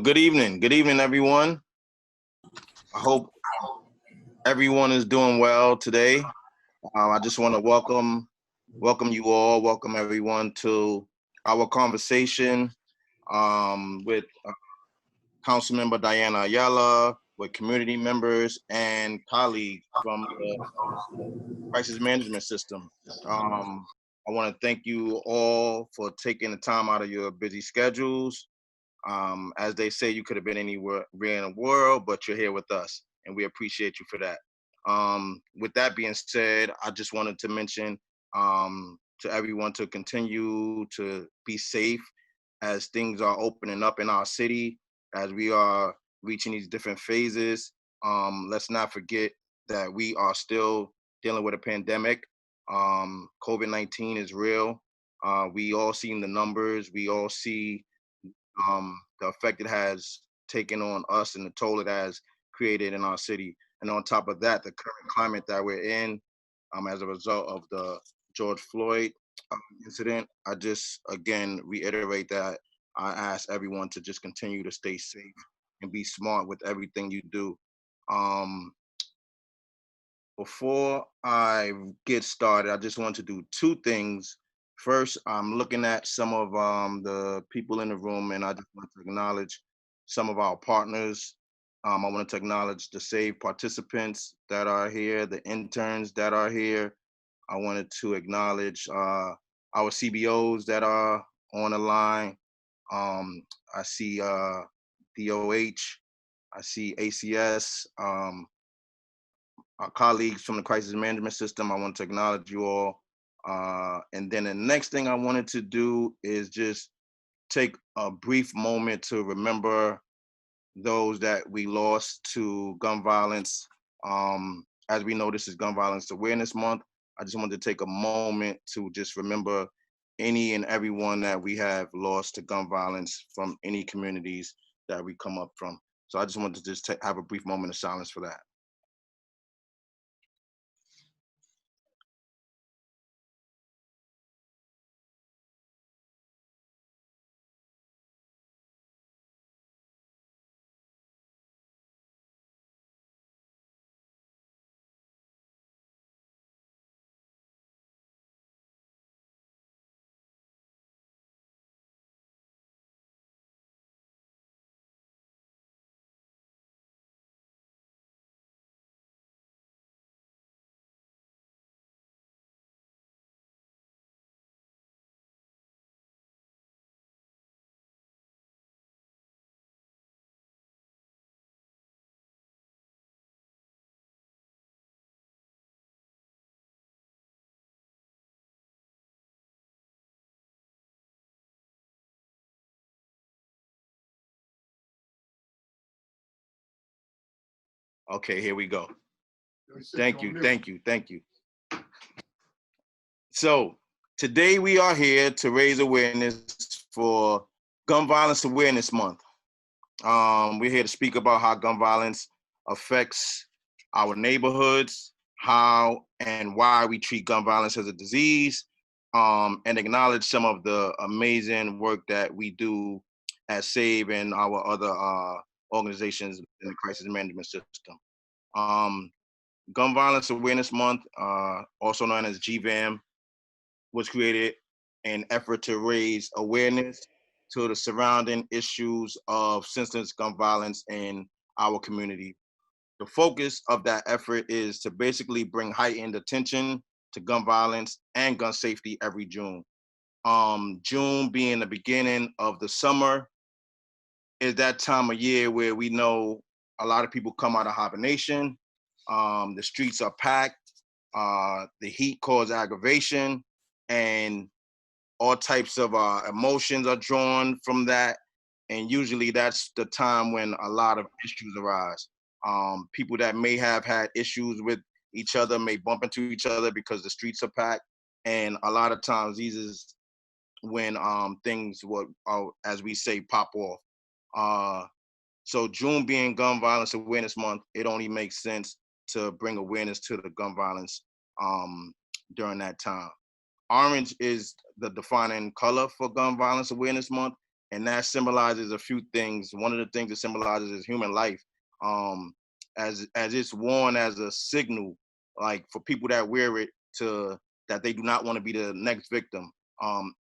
Good evening, everyone. I hope everyone is doing well today. I just want to welcome you all, welcome everyone to our conversation with Councilmember Diana Ayala, with community members and colleagues from the crisis management system. I want to thank you all for taking the time out of your busy schedules. As they say, you could have been anywhere in the world, but you're here with us, and we appreciate you for that. With that being said, I just wanted to mention to everyone to continue to be safe as things are opening up in our city, as we are reaching these different phases. Let's not forget that we are still dealing with a pandemic. COVID-19 is real. We all seen the numbers. We all see the effect it has taken on us and the toll it has created in our city. And on top of that, the current climate that we're in as a result of the George Floyd incident, I just, again, reiterate that I ask everyone to just continue to stay safe and be smart with everything you do. Before I get started, I just want to do two things. First, I'm looking at some of the people in the room, and I just want to acknowledge some of our partners. I want to acknowledge the SAVE participants that are here, the interns that are here. I wanted to acknowledge our CBOs that are on the line. I see DOH, I see ACS, our colleagues from the crisis management system. I want to acknowledge you all. And then the next thing I wanted to do is just take a brief moment to remember those that we lost to gun violence. As we know, this is Gun Violence Awareness Month. I just wanted to take a moment to just remember any and everyone that we have lost to gun violence from any communities that we come up from. So I just wanted to just have a brief moment of silence for that. Okay, here we go. Thank you. So today we are here to raise awareness for Gun Violence Awareness Month. We're here to speak about how gun violence affects our neighborhoods, how and why we treat gun violence as a disease, and acknowledge some of the amazing work that we do at SAVE and our other organizations in the crisis management system. Gun Violence Awareness Month, also known as GVAM, was created in effort to raise awareness to the surrounding issues of senseless gun violence in our community. The focus of that effort is to basically bring heightened attention to gun violence and gun safety every June. June being the beginning of the summer is that time of year where we know a lot of people come out of hibernation. The streets are packed. The heat causes aggravation, and all types of emotions are drawn from that. And usually that's the time when a lot of issues arise. People that may have had issues with each other may bump into each other because the streets are packed. And a lot of times these is when things will, as we say, pop off. So June being Gun Violence Awareness Month, it only makes sense to bring awareness to the gun violence during that time. Orange is the defining color for Gun Violence Awareness Month, and that symbolizes a few things. One of the things it symbolizes is human life, as it's worn as a signal, like for people that wear it to that they do not want to be the next victim.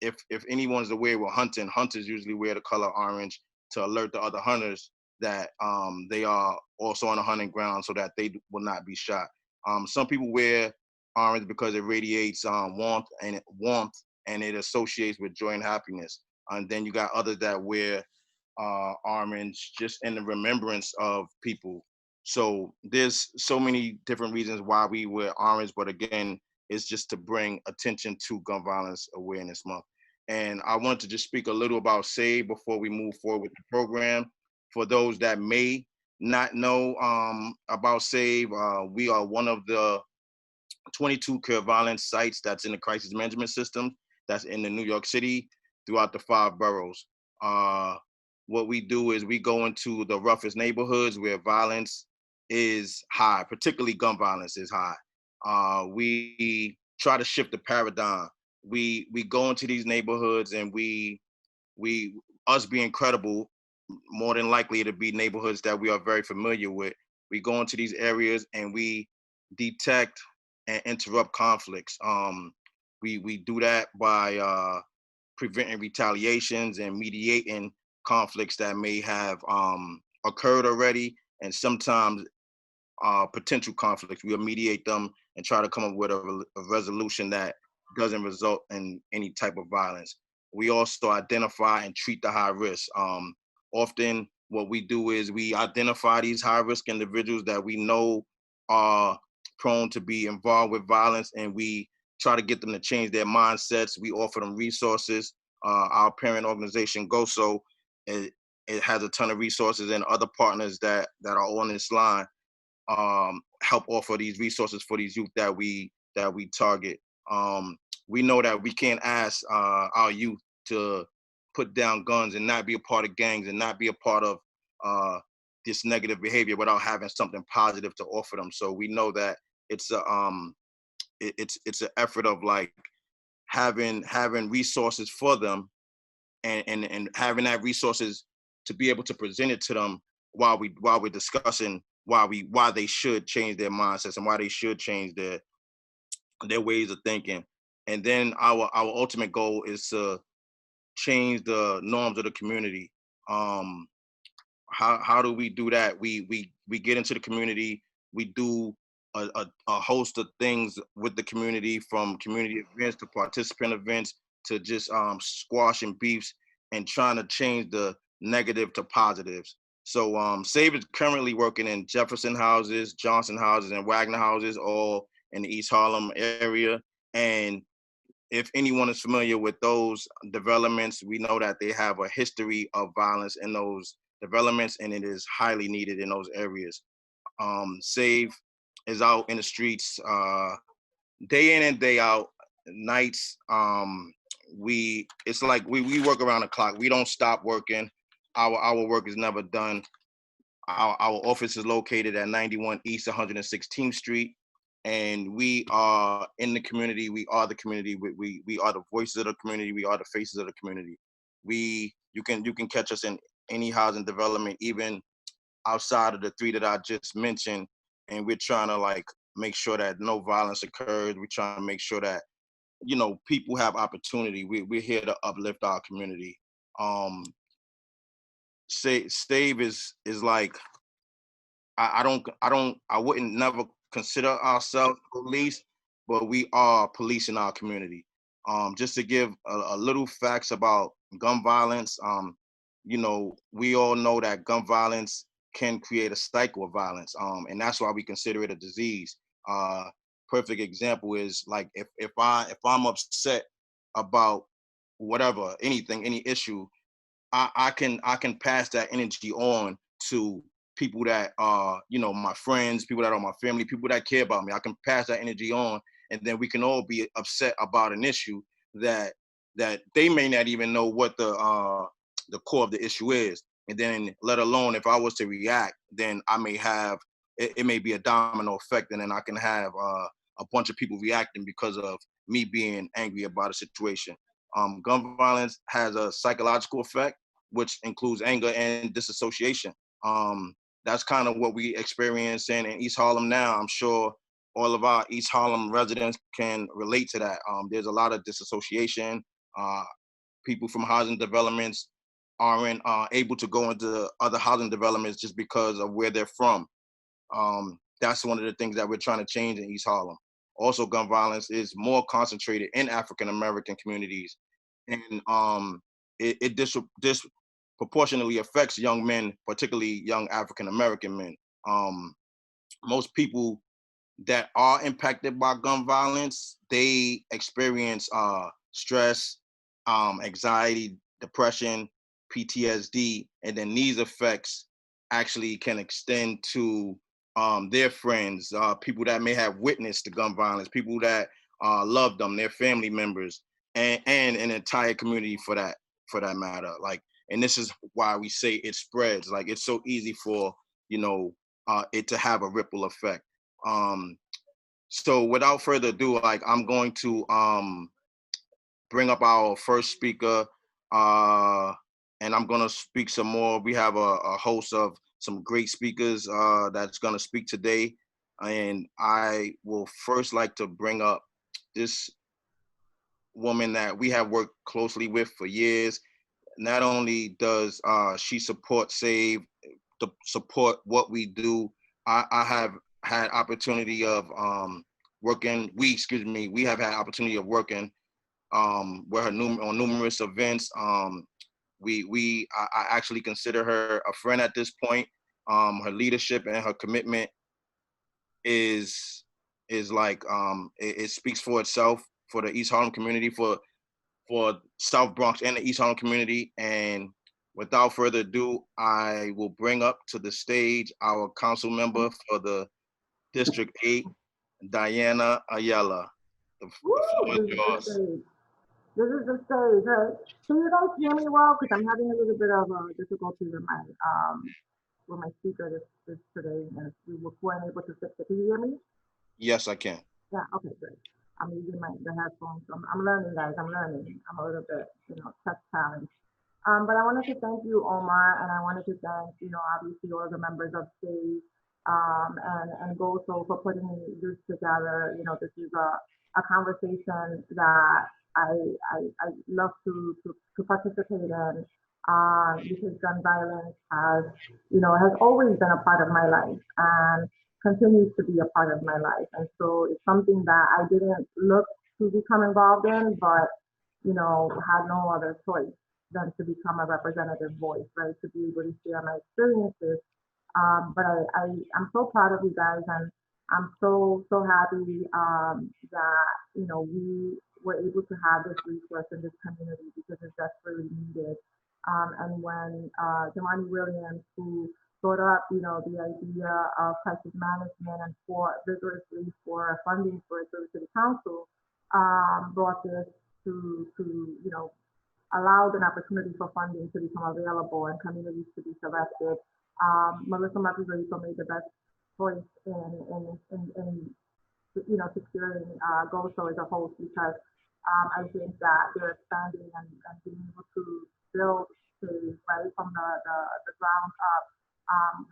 If anyone's aware with hunting, hunters usually wear the color orange to alert the other hunters that they are also on a hunting ground so that they will not be shot. Some people wear orange because it radiates warmth and it associates with joy and happiness. And then you got others that wear orange just in the remembrance of people. So there's so many different reasons why we wear orange, but again, it's just to bring attention to Gun Violence Awareness Month. And I want to just speak a little about SAVE before we move forward with the program. For those that may not know about SAVE, we are one of the 22 care violence sites that's in the crisis management system that's in the New York City throughout the 5 boroughs. Uh, what we do is we go into the roughest neighborhoods where violence is high, particularly gun violence is high. We try to shift the paradigm. We go into these neighborhoods and we us being credible, more than likely to be neighborhoods that we are very familiar with. We go into these areas and we detect and interrupt conflicts. We do that by preventing retaliations and mediating conflicts that may have occurred already, and sometimes potential conflicts. We'll mediate them and try to come up with a resolution that doesn't result in any type of violence. We also identify and treat the high risk. Often, what we do is we identify these high risk individuals that we know are prone to be involved with violence, and we try to get them to change their mindsets. We offer them resources. Our parent organization, GOSO, it has a ton of resources, and other partners that are on this line help offer these resources for these youth that we target. We know that we can't ask our youth to put down guns and not be a part of gangs and not be a part of this negative behavior without having something positive to offer them. So we know that it's a it's an effort of like having resources for them and having that resources to be able to present it to them while we're discussing why they should change their mindsets and why they should change their ways of thinking. And then our ultimate goal is to change the norms of the community. How do we do that? We get into the community. We do a host of things with the community, from community events to participant events to just squashing beefs and trying to change the negative to positives. So SAVE is currently working in Jefferson houses, Johnson houses, and Wagner houses, all in the East Harlem area. And if anyone is familiar with those developments, we know that they have a history of violence in those developments, and it is highly needed in those areas. SAVE is out in the streets day in and day out, nights. It's like we work around the clock. We don't stop working. Our work is never done. Our office is located at 91 East 116th Street, and we are in the community. We are the community. We are the voices of the community. We are the faces of the community. You can catch us in any housing development, even outside of the 3 that I just mentioned, and we're trying to like make sure that no violence occurs. We're trying to make sure that people have opportunity. We're here to uplift our community. Save is like I wouldn't never consider ourselves police, but we are police in our community. Just to give a little facts about gun violence, we all know that gun violence can create a cycle of violence, and that's why we consider it a disease. Uh, Perfect example is like if I'm upset about whatever, anything, any issue, I can pass that energy on to people that are, my friends, people that are my family, people that care about me. I can pass that energy on, and then we can all be upset about an issue that they may not even know what the core of the issue is. And then, let alone if I was to react, then I may have it may be a domino effect, and then I can have a bunch of people reacting because of me being angry about a situation. Gun violence has a psychological effect. which includes anger and disassociation. That's kind of what we experience in East Harlem now. I'm sure all of our East Harlem residents can relate to that. There's a lot of disassociation. People from housing developments aren't able to go into other housing developments just because of where they're from. That's one of the things that we're trying to change in East Harlem. Also, gun violence is more concentrated in African American communities, and it disproportionately affects young men, particularly young African American men. Most people that are impacted by gun violence, they experience stress, anxiety, depression, PTSD, and then these effects actually can extend to their friends, people that may have witnessed the gun violence, people that love them, their family members, and an entire community for that matter. Like, and this is why we say it spreads. Like, it's so easy for it to have a ripple effect. So without further ado, like, I'm going to bring up our first speaker, and I'm gonna speak some more. We have a host of some great speakers that's gonna speak today, and I will first like to bring up this woman that we have worked closely with for years. Not only does she support SAVE, support what we do, I have had opportunity of working. We have had opportunity of working with her on numerous events. I actually consider her a friend at this point. Her leadership and her commitment is like it speaks for itself for the East Harlem community, for South Bronx and the East Harlem community. And without further ado, I will bring up to the stage our council member for the District 8, Diana Ayala. The floor is yours. This is the stage, right? Can you guys hear me well? Because I'm having a little bit of difficulty with my speaker this today, and we weren't able to fix it. Can you hear me? Yes, I can. Yeah. Okay. Good. I'm using the headphones. So I'm learning, guys. I'm learning. I'm a little bit, tech challenged. But I wanted to thank you, Omar, and I wanted to thank, obviously all the members of SAVE and GOSO for putting this together. This is a conversation that I love to participate in because gun violence has always been a part of my life and continues to be a part of my life. And so it's something that I didn't look to become involved in, but, had no other choice than to become a representative voice, right? To be able to share my experiences. But I'm so proud of you guys, and I'm so happy that we were able to have this resource in this community because it's desperately needed. And when Jamani Williams, who brought up the idea of crisis management and fought vigorously for funding for the city council, brought this to allowed an opportunity for funding to become available and communities to be selected. Melissa Margarito made the best choice in securing GOSO as a host because I think that they're expanding and being able to build right from the ground up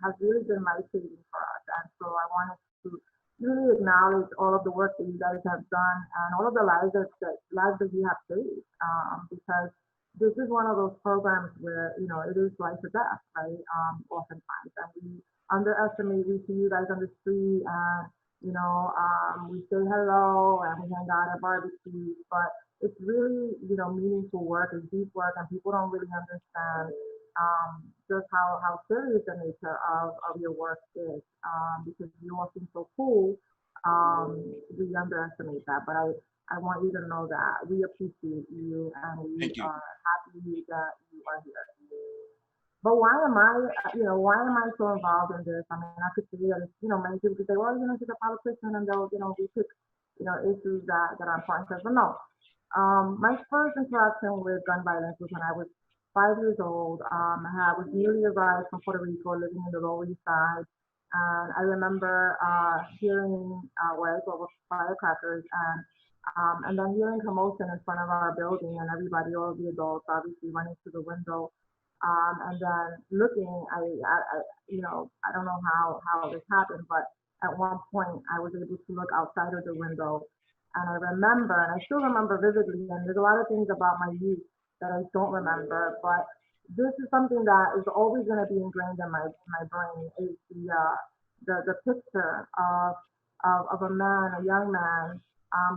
has really been life-saving for us. And so I wanted to really acknowledge all of the work that you guys have done and all of the lives that you have saved because this is one of those programs where, it is life or death, right? Oftentimes. And we underestimate, we see you guys on the street and, we say hello and we hang out at barbecues, but it's really, meaningful work, it's deep work, and people don't really understand just how serious the nature of your work is because you all seem so cool. We underestimate that, but I want you to know that we appreciate you and we are happy that you are here. But why am I so involved in this? I mean, I could say that, many people could say, well, she's a politician and they'll, we pick, issues that are important. But no, my first interaction with gun violence was when I was 5 years old. I was newly arrived from Puerto Rico, living in the Lower East Side. And I remember hearing what I thought was firecrackers and then hearing commotion in front of our building and everybody, all the adults, obviously running to the window And then looking, you know, I don't know how this happened, but at one point I was able to look outside of the window, and I remember, and I still remember vividly. And there's a lot of things about my youth that I don't remember, but this is something that is always going to be ingrained in my brain. Is the picture of a man, a young man,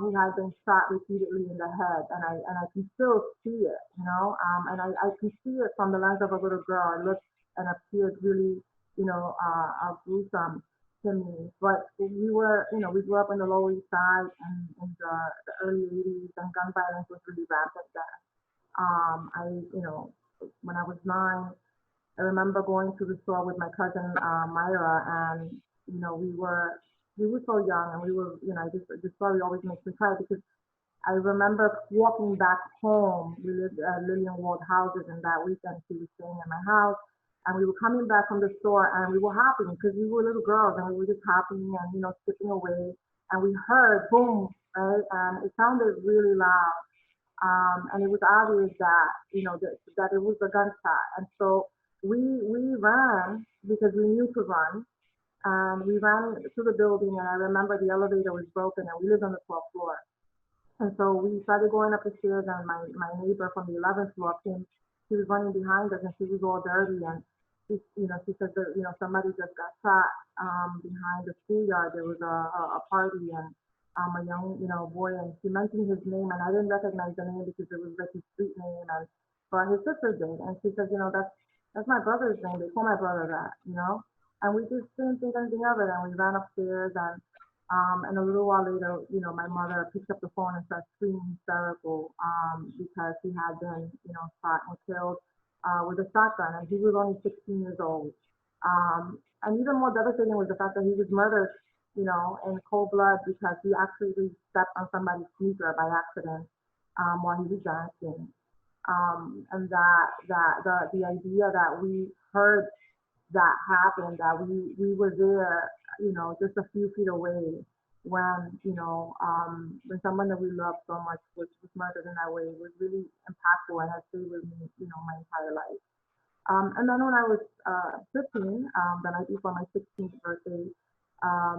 who had been shot repeatedly in the head, and I can still see it, you know, and I can see it from the lens of a little girl. It looked and appeared really, you know, gruesome to me. But we were, you know, we grew up in the Lower East Side and in the early '80s, and gun violence was really rampant then. You know, when I was 9, I remember going to the store with my cousin Myra, and you know, we were so young, and we were, you know, this story always makes me cry because I remember walking back home. We lived at Lillian Ward houses, and that weekend she was staying in my house, and we were coming back from the store, and we were happy because we were little girls, and we were just happy and, you know, skipping away, and we heard boom, right, and it sounded really loud. And it was obvious that, you know, that it was a gunshot. And so we ran because we knew to run. And we ran to the building, and I remember the elevator was broken, and we lived on the 12th floor. And so we started going up the stairs, and my neighbor from the 11th floor came. She was running behind us, and she was all dirty. And you know, she said that, you know, somebody just got shot behind the schoolyard. There was a party, and a young, you know, boy, and she mentioned his name, and I didn't recognize the name because it was like his street name, and but his sister did, and she said, you know, that's my brother's name. They call my brother that, you know, and we just didn't think anything of it, and we ran upstairs, and a little while later, you know, my mother picked up the phone and started screaming hysterical because he had been, you know, shot and killed with a shotgun, and he was only 16 years old. And even more devastating was the fact that he was murdered, you know, in cold blood because he actually stepped on somebody's sneaker by accident while he was dancing. And the idea that we heard that happen, that we were there, you know, just a few feet away when, you know, when someone that we loved so much was murdered in that way was really impactful and has stayed with me, you know, my entire life. And then when I was 15, the night before my 16th birthday, I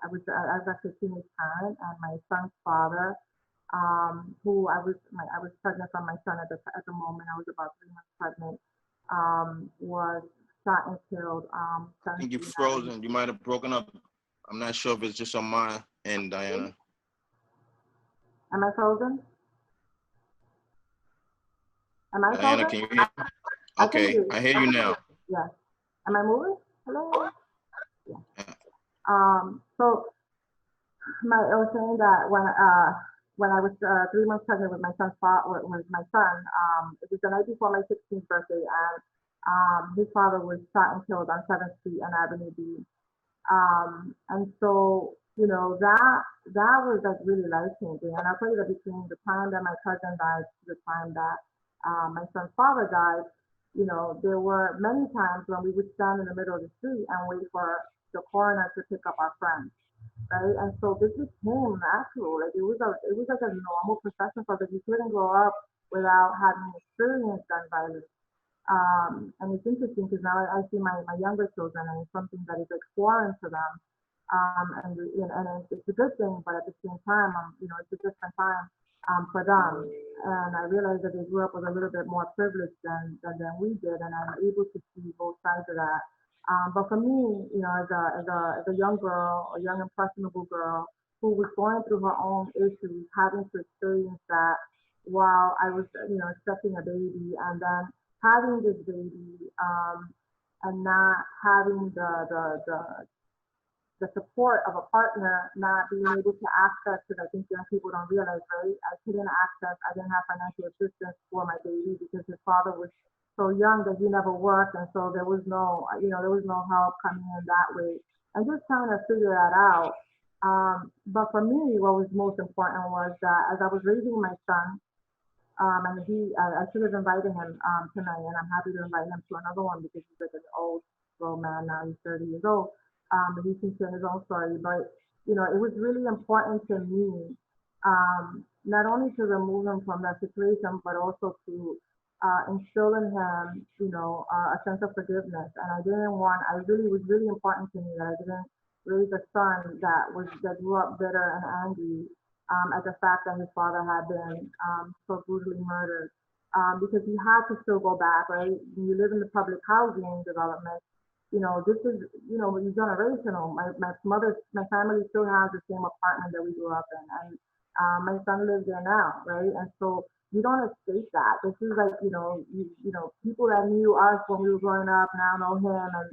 was actually a teenage parent, and my son's father, who I was pregnant from my son at the moment. I was about 3 months pregnant. Was shot and killed. I think you're frozen. You might have broken up. I'm not sure if it's just on my end, Diana. Am I frozen? Am I Diana, frozen? can you hear me? Okay, I hear you now. Yes. Am I moving? Hello? Yeah. So I was saying that when I was 3 months pregnant with my son's father, with my son, it was the night before my 16th birthday, and his father was shot and killed on 7th Street and Avenue B. And so, you know, that was like really life changing. And I'll tell you that between the time that my cousin died to the time that my son's father died, you know, there were many times when we would stand in the middle of the street and wait for the coroner to pick up our friends, right? And so this became natural. Like it was like a normal procession for us. You couldn't grow up without having experienced gun violence. And it's interesting because now I see my younger children, and it's something that is like foreign to them. And it's a good thing, but at the same time, you know, it's a different time for them. And I realized that they grew up with a little bit more privilege than we did, and I'm able to see both sides of that. But for me, you know, as a young girl, a young impressionable girl who was going through her own issues, having to experience that while I was, you know, expecting a baby, and then having this baby, and not having the support of a partner, not being able to access, because I think young people don't realize, right? I didn't have financial assistance for my baby because his father was so young that he never worked, and so there was no, you know, there was no help coming in that way. And just trying to figure that out. But for me, what was most important was that as I was raising my son, and I should have invited him tonight, and I'm happy to invite him to another one because he's like an old grown man now. He's 30 years old, and he can share his own story. But you know, it was really important to me, not only to remove him from that situation, but also to instill in him, a sense of forgiveness. And it was really important to me that I didn't raise a son that grew up bitter and angry at the fact that his father had been so brutally murdered. Because he had to still go back, right? When you live in the public housing development, this is, generational. My family still has the same apartment that we grew up in, and my son lives there now, right? And so you don't escape that. This is like, people that knew us when we were growing up now know him, and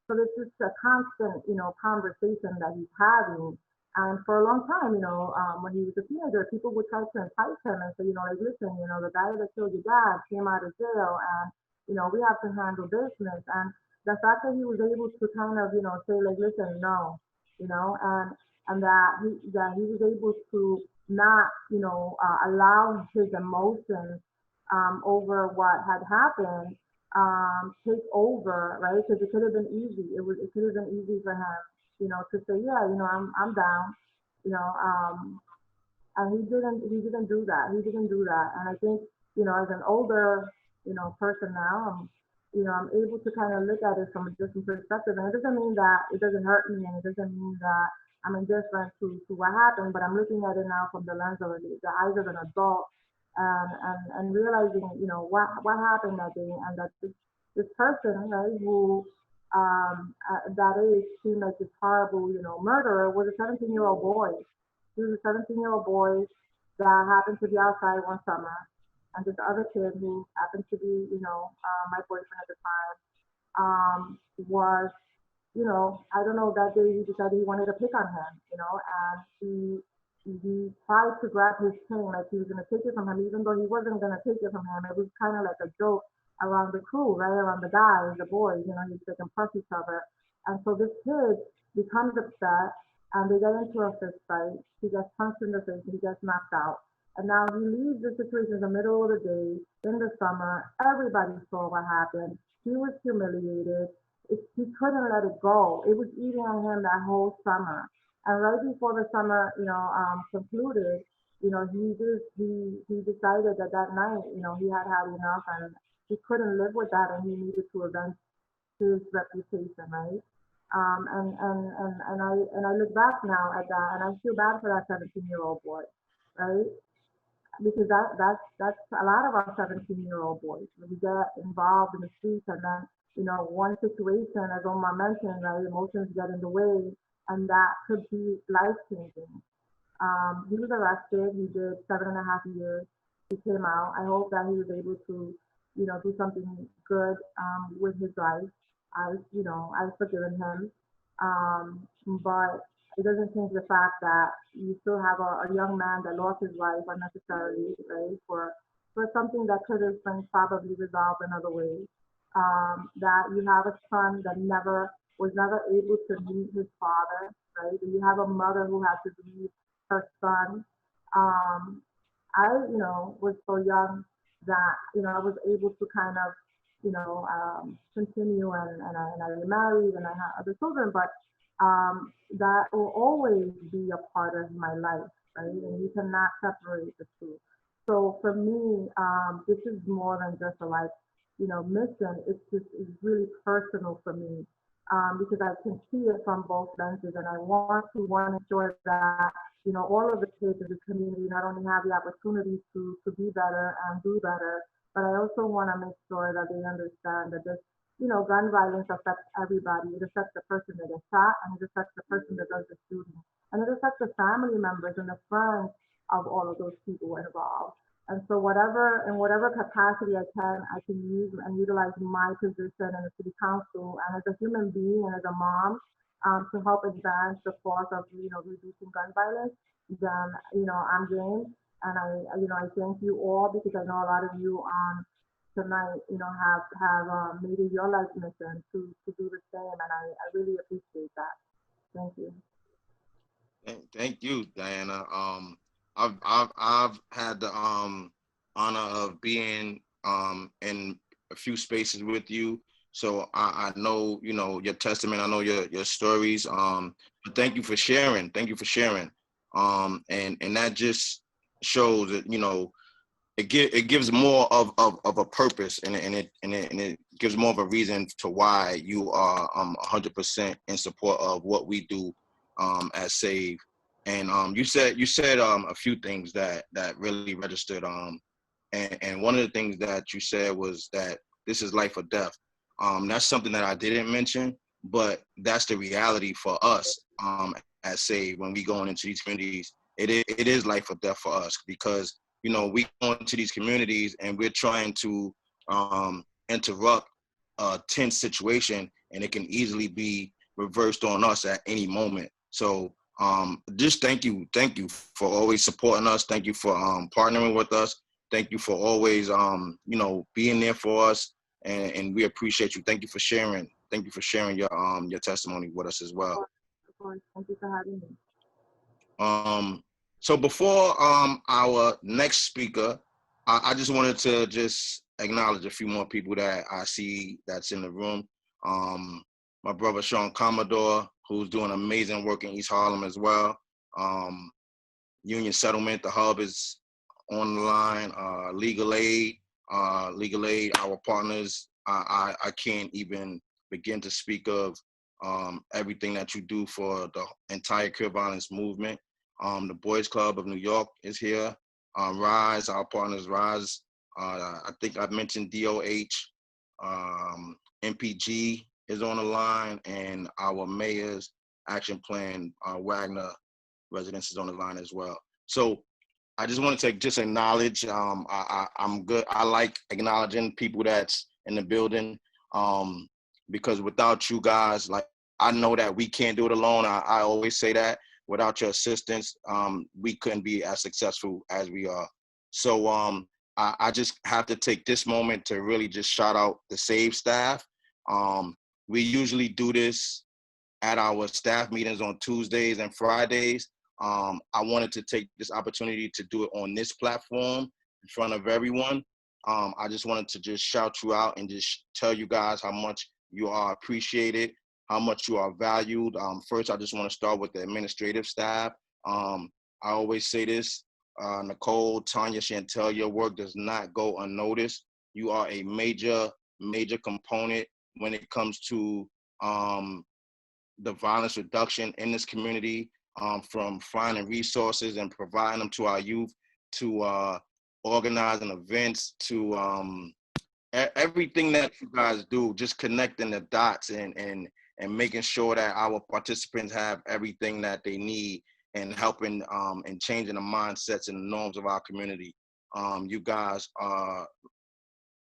so this is a constant, conversation that he's having. And for a long time, when he was a teenager, people would try to entice him and say, like, listen, the guy that killed your dad came out of jail, and we have to handle business. And the fact that he was able to kind of, say, like, listen, no, and that he was able to not, allow his emotions over what had happened take over, right? Because it could have been easy. It could have been easy for him, to say, yeah, I'm down, and he didn't do that. He didn't do that. And I think, as an older, person now, I'm able to kind of look at it from a different perspective. And it doesn't mean that it doesn't hurt me, and it doesn't mean that I'm indifferent to what happened, but I'm looking at it now from the lens of the eyes of an adult, and realizing, what happened that day, and that this person, right, who at that age seemed like this horrible, murderer, was a 17-year-old boy. He was a 17-year-old boy that happened to be outside one summer, and this other kid who happened to be, my boyfriend at the time, was, I don't know, that day he decided he wanted to pick on him, and he tried to grab his chain like he was going to take it from him, even though he wasn't going to take it from him. It was kind of like a joke around the crew, right, around the guys, the boys, they can press each other. And so this kid becomes upset, and they get into a fist fight. He gets punched in the face, he gets knocked out. And now he leaves the situation in the middle of the day, in the summer. Everybody saw what happened. He was humiliated. He couldn't let it go. It was eating on him that whole summer. And right before the summer, concluded, he decided that night, he had had enough, and he couldn't live with that, and he needed to avenge his reputation, right? And I look back now at that, and I feel bad for that 17-year-old boy, right? Because that's a lot of our 17-year-old boys. We get involved in the streets, and then, one situation, as Omar mentioned, right, emotions get in the way, and that could be life-changing. He was arrested. He did 7.5 years. He came out. I hope that he was able to, do something good with his life. I've forgiven him. But it doesn't change the fact that you still have a young man that lost his life unnecessarily, right, for something that could have been probably resolved another way. That you have a son that was never able to meet his father, right? You have a mother who has to leave her son. I, was so young that, I was able to kind of, continue, and I remarried, and I had other children, but that will always be a part of my life, right? And you cannot separate the two. So for me, this is more than just a life, mission. It's really personal for me, because I can see it from both lenses, and I want to ensure that, all of the kids in the community not only have the opportunity to be better and do better, but I also want to make sure that they understand that this, gun violence affects everybody. It affects the person that is shot, and it affects the person that does the shooting, and it affects the family members and the friends of all of those people involved. And so in whatever capacity I can use and utilize my position in the city council, and as a human being and as a mom, to help advance the cause of, reducing gun violence, then, I'm game. And I thank you all, because I know a lot of you tonight, have made it your life mission to do the same, and I really appreciate that. Thank you. Thank you, Diana. I've had the honor of being in a few spaces with you, so I know, your testament. I know your stories. But thank you for sharing. Thank you for sharing. And that just shows that, it gives more of a purpose, and it gives more of a reason to why you are 100% in support of what we do at Save. And you said a few things that really registered. And one of the things that you said was that this is life or death. That's something that I didn't mention, but that's the reality for us at Save when we going into these communities. It is life or death for us, because we go into these communities and we're trying to interrupt a tense situation, and it can easily be reversed on us at any moment. So just thank you for always supporting us. Thank you for partnering with us. Thank you for always being there for us, and we appreciate you. Thank you for sharing. Thank you for sharing your testimony with us as well. Of course. Thank you for having me. So before our next speaker, I just wanted to just acknowledge a few more people that I see that's in the room. My brother Sean Commodore, who's doing amazing work in East Harlem as well. Union Settlement, the hub is on the line. Legal Aid, our partners. I can't even begin to speak of everything that you do for the entire queer violence movement. The Boys Club of New York is here. Rise, our partners, Rise. I think I've mentioned DOH. MPG is on the line, and our mayor's action plan, Wagner residence, is on the line as well. So I just want to just acknowledge, I'm good. I like acknowledging people that's in the building, because without you guys, like, I know that we can't do it alone. I always say that. Without your assistance, we couldn't be as successful as we are. So I just have to take this moment to really just shout out the SAVE staff. We usually do this at our staff meetings on Tuesdays and Fridays. I wanted to take this opportunity to do it on this platform in front of everyone. I just wanted to just shout you out and just tell you guys how much you are appreciated, how much you are valued. First, I just want to start with the administrative staff. I always say this, Nicole, Tanya, Chantel, your work does not go unnoticed. You are a major component when it comes to the violence reduction in this community, from finding resources and providing them to our youth, to organizing events, to everything that you guys do, just connecting the dots and making sure that our participants have everything that they need, and helping and changing the mindsets and the norms of our community. You guys are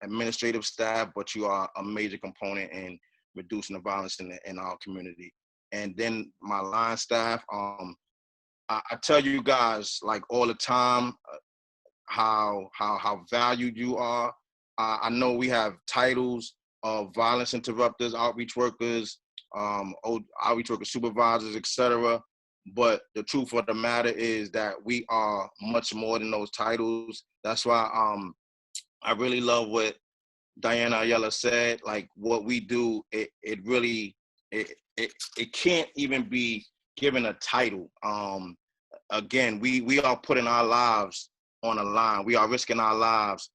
administrative staff, but you are a major component in reducing the violence in our community. And then my line staff, I tell you guys, like, all the time, how valued you are. I know we have titles of violence interrupters, outreach workers, outreach worker supervisors, etc. But the truth of the matter is that we are much more than those titles. That's why I really love what Diana Ayala said. Like, what we do, it really can't even be given a title. Again, we are putting our lives on the line. We are risking our lives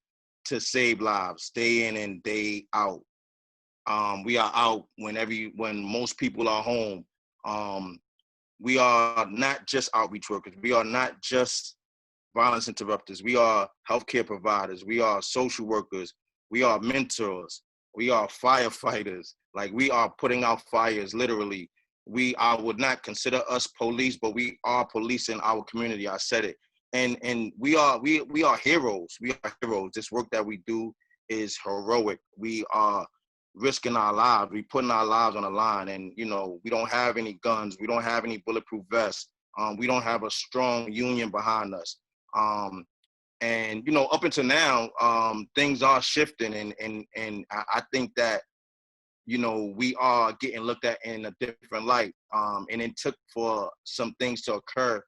to save lives, day in and day out. We are out when most people are home. We are not just outreach workers. We are not just violence interrupters. We are healthcare providers. We are social workers. We are mentors. We are firefighters. Like, we are putting out fires, literally. I would not consider us police, but we are policing our community. I said it. And we are heroes. We are heroes. This work that we do is heroic. We are risking our lives. We putting our lives on the line. And, we don't have any guns. We don't have any bulletproof vests. We don't have a strong union behind us. And, up until now, things are shifting. And I think that, we are getting looked at in a different light. And it took for some things to occur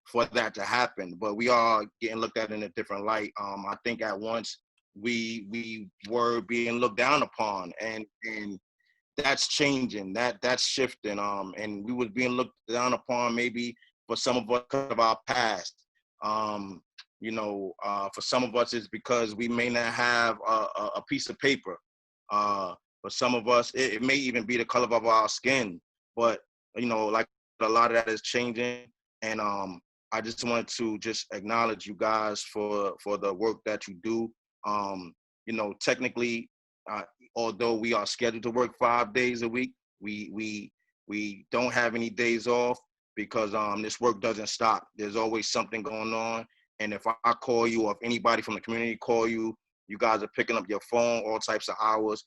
for that to happen, but we are getting looked at in a different light. I think at once we were being looked down upon, and that's changing, that's shifting. And we was being looked down upon maybe for some of us because of our past. For some of us, it's because we may not have a piece of paper. For some of us, it may even be the color of our skin. But, like a lot of that is changing. And I just wanted to just acknowledge you guys for the work that you do. Technically, although we are scheduled to work 5 days a week, we don't have any days off because this work doesn't stop. There's always something going on. And if I call you, or if anybody from the community call you, you guys are picking up your phone all types of hours.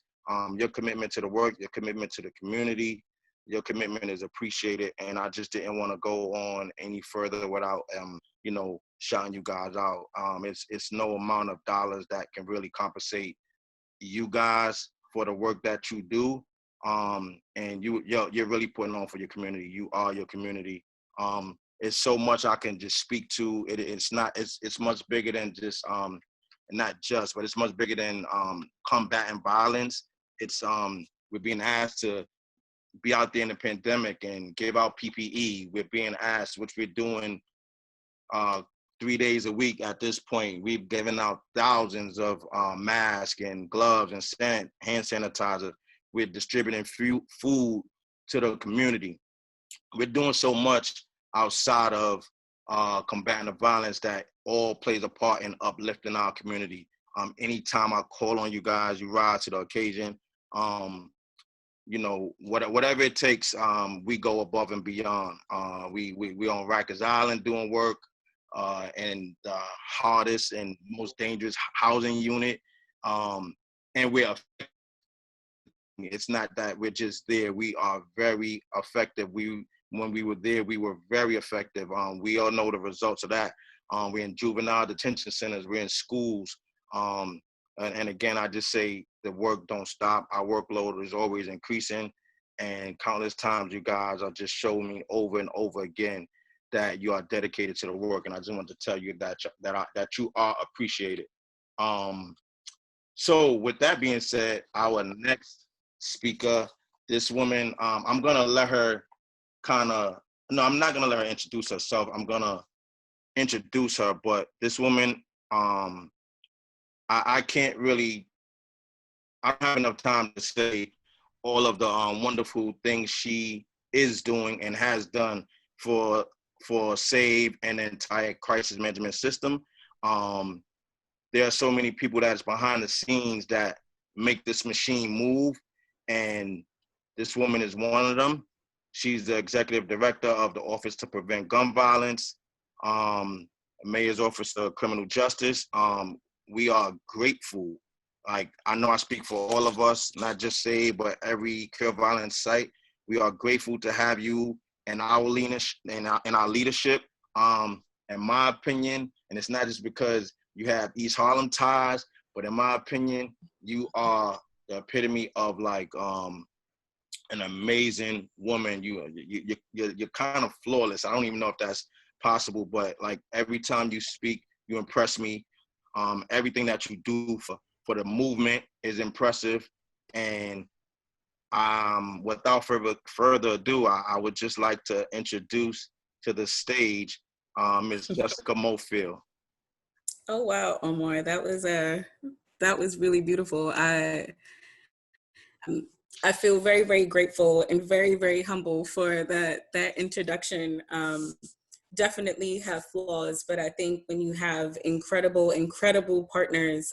Your commitment to the work, your commitment to the community, your commitment is appreciated. And I just didn't want to go on any further without, shouting you guys out. It's no amount of dollars that can really compensate you guys for the work that you do. And you're really putting on for your community. You are your community. It's so much I can just speak to. It's much bigger than just not just, but it's much bigger than combating violence. It's we're being asked to be out there in the pandemic and give out PPE. We're being asked, which we're doing 3 days a week at this point. We've given out thousands of masks and gloves and hand sanitizer. We're distributing food to the community. We're doing so much outside of combating the violence that all plays a part in uplifting our community. Anytime I call on you guys, you rise to the occasion. Whatever it takes, we go above and beyond. We on Rikers Island doing work in the hardest and most dangerous housing unit. And it's not that we're just there. We are very effective. When we were there, we were very effective. We all know the results of that. We're in juvenile detention centers. We're in schools. And again, I just say the work don't stop. Our workload is always increasing. And countless times you guys are just showing me over and over again that you are dedicated to the work. And I just want to tell you that you are appreciated. So with that being said, our next speaker, this woman, I'm going to let her I'm not going to let her introduce herself. I'm going to introduce her, but this woman, I can't really, I don't have enough time to say all of the wonderful things she is doing and has done for SAVE and the entire crisis management system. There are so many people that's behind the scenes that make this machine move, and this woman is one of them. She's the executive director of the Office to Prevent Gun Violence, Mayor's Office of Criminal Justice. We are grateful. Like, I know I speak for all of us, not just SAVE, but every cure violence site. We are grateful to have you in our leadership. In my opinion, and it's not just because you have East Harlem ties, but in my opinion, you are the epitome of like an amazing woman. You're kind of flawless. I don't even know if that's possible, but like every time you speak, you impress me. Everything that you do for the movement is impressive. And without further ado, I would just like to introduce to the stage Ms. Jessica Mofield. Oh wow, Omar, that was really beautiful. I feel very, very grateful and very, very humble for that introduction. Definitely have flaws, but I think when you have incredible partners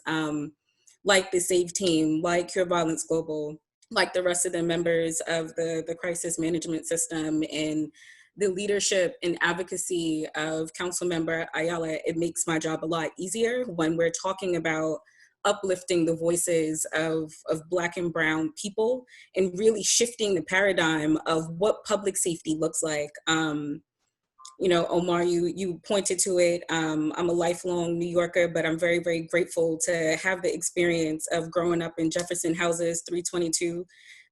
like the SAVE team, like Cure Violence Global, like the rest of the members of the crisis management system, and the leadership and advocacy of Councilmember Ayala, it makes my job a lot easier when we're talking about uplifting the voices of Black and Brown people and really shifting the paradigm of what public safety looks like. Omar, you pointed to it. I'm a lifelong New Yorker, but I'm very, very grateful to have the experience of growing up in Jefferson Houses 322.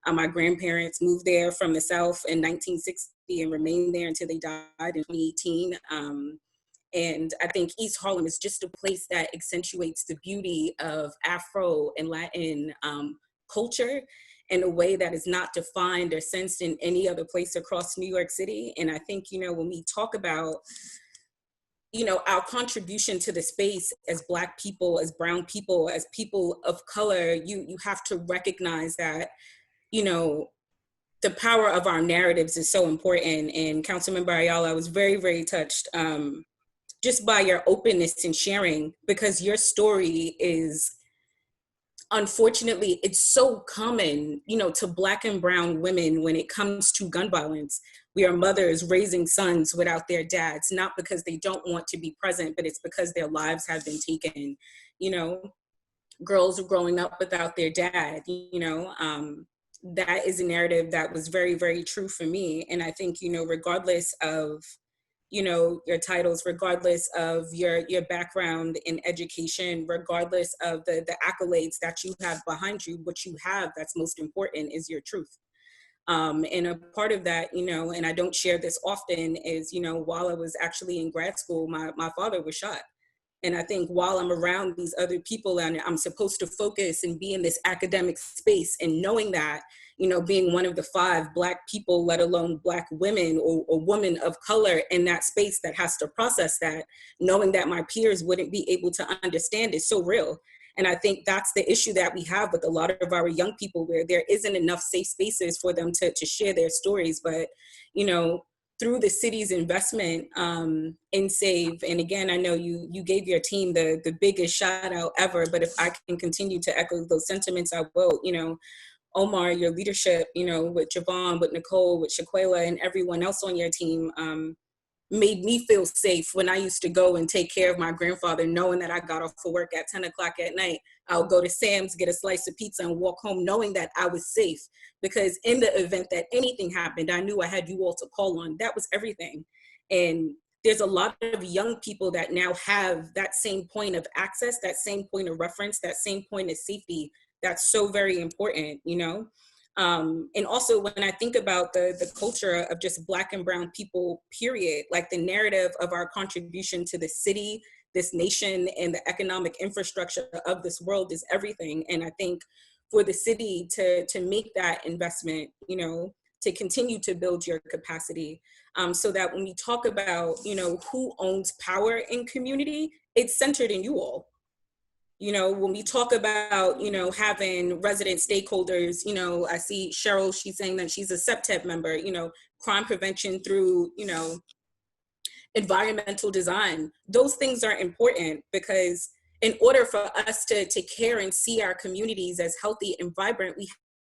My grandparents moved there from the South in 1960 and remained there until they died in 2018. And I think East Harlem is just a place that accentuates the beauty of Afro and Latin culture in a way that is not defined or sensed in any other place across New York City. And I think, when we talk about you know, our contribution to the space as Black people, as brown people, as people of color, you have to recognize that, you know, the power of our narratives is so important. And Councilmember Ayala, I was very, very touched just by your openness and sharing, because your story is, unfortunately, it's so common, you know, to Black and brown women when it comes to gun violence. We are mothers raising sons without their dads, not because they don't want to be present, but it's because their lives have been taken. You know, girls growing up without their dad, you know, that is a narrative that was very, very true for me. And I think, you know, regardless of, you know, your titles, regardless of your background in education, regardless of the accolades that you have behind you, what you have that's most important is your truth. And a part of that, you know, and I don't share this often, is, you know, while I was actually in grad school, my father was shot. And I think while I'm around these other people and I'm supposed to focus and be in this academic space, and knowing that, you know, being one of the 5 Black people, let alone Black women or women of color in that space that has to process that, knowing that my peers wouldn't be able to understand is so real. And I think that's the issue that we have with a lot of our young people, where there isn't enough safe spaces for them to share their stories. But, you know, through the city's investment in SAVE, and again, I know you gave your team the biggest shout out ever, but if I can continue to echo those sentiments, I will. You know, Omar, your leadership, you know, with Javon, with Nicole, with Shaquela, and everyone else on your team, made me feel safe when I used to go and take care of my grandfather, knowing that I got off for work at 10 o'clock at night. I'll go to Sam's, get a slice of pizza, and walk home knowing that I was safe. Because in the event that anything happened, I knew I had you all to call on. That was everything. And there's a lot of young people that now have that same point of access, that same point of reference, that same point of safety. That's so very important, you know? And also when I think about the culture of just Black and brown people, period, like the narrative of our contribution to the city, this nation, and the economic infrastructure of this world is everything. And I think for the city to make that investment, you know, to continue to build your capacity, so that when we talk about, you know, who owns power in community, it's centered in you all. You know, when we talk about, you know, having resident stakeholders, you know, I see Cheryl, she's saying that she's a SEPTEP member, you know, crime prevention through, you know, environmental design. Those things are important, because in order for us to care and see our communities as healthy and vibrant, we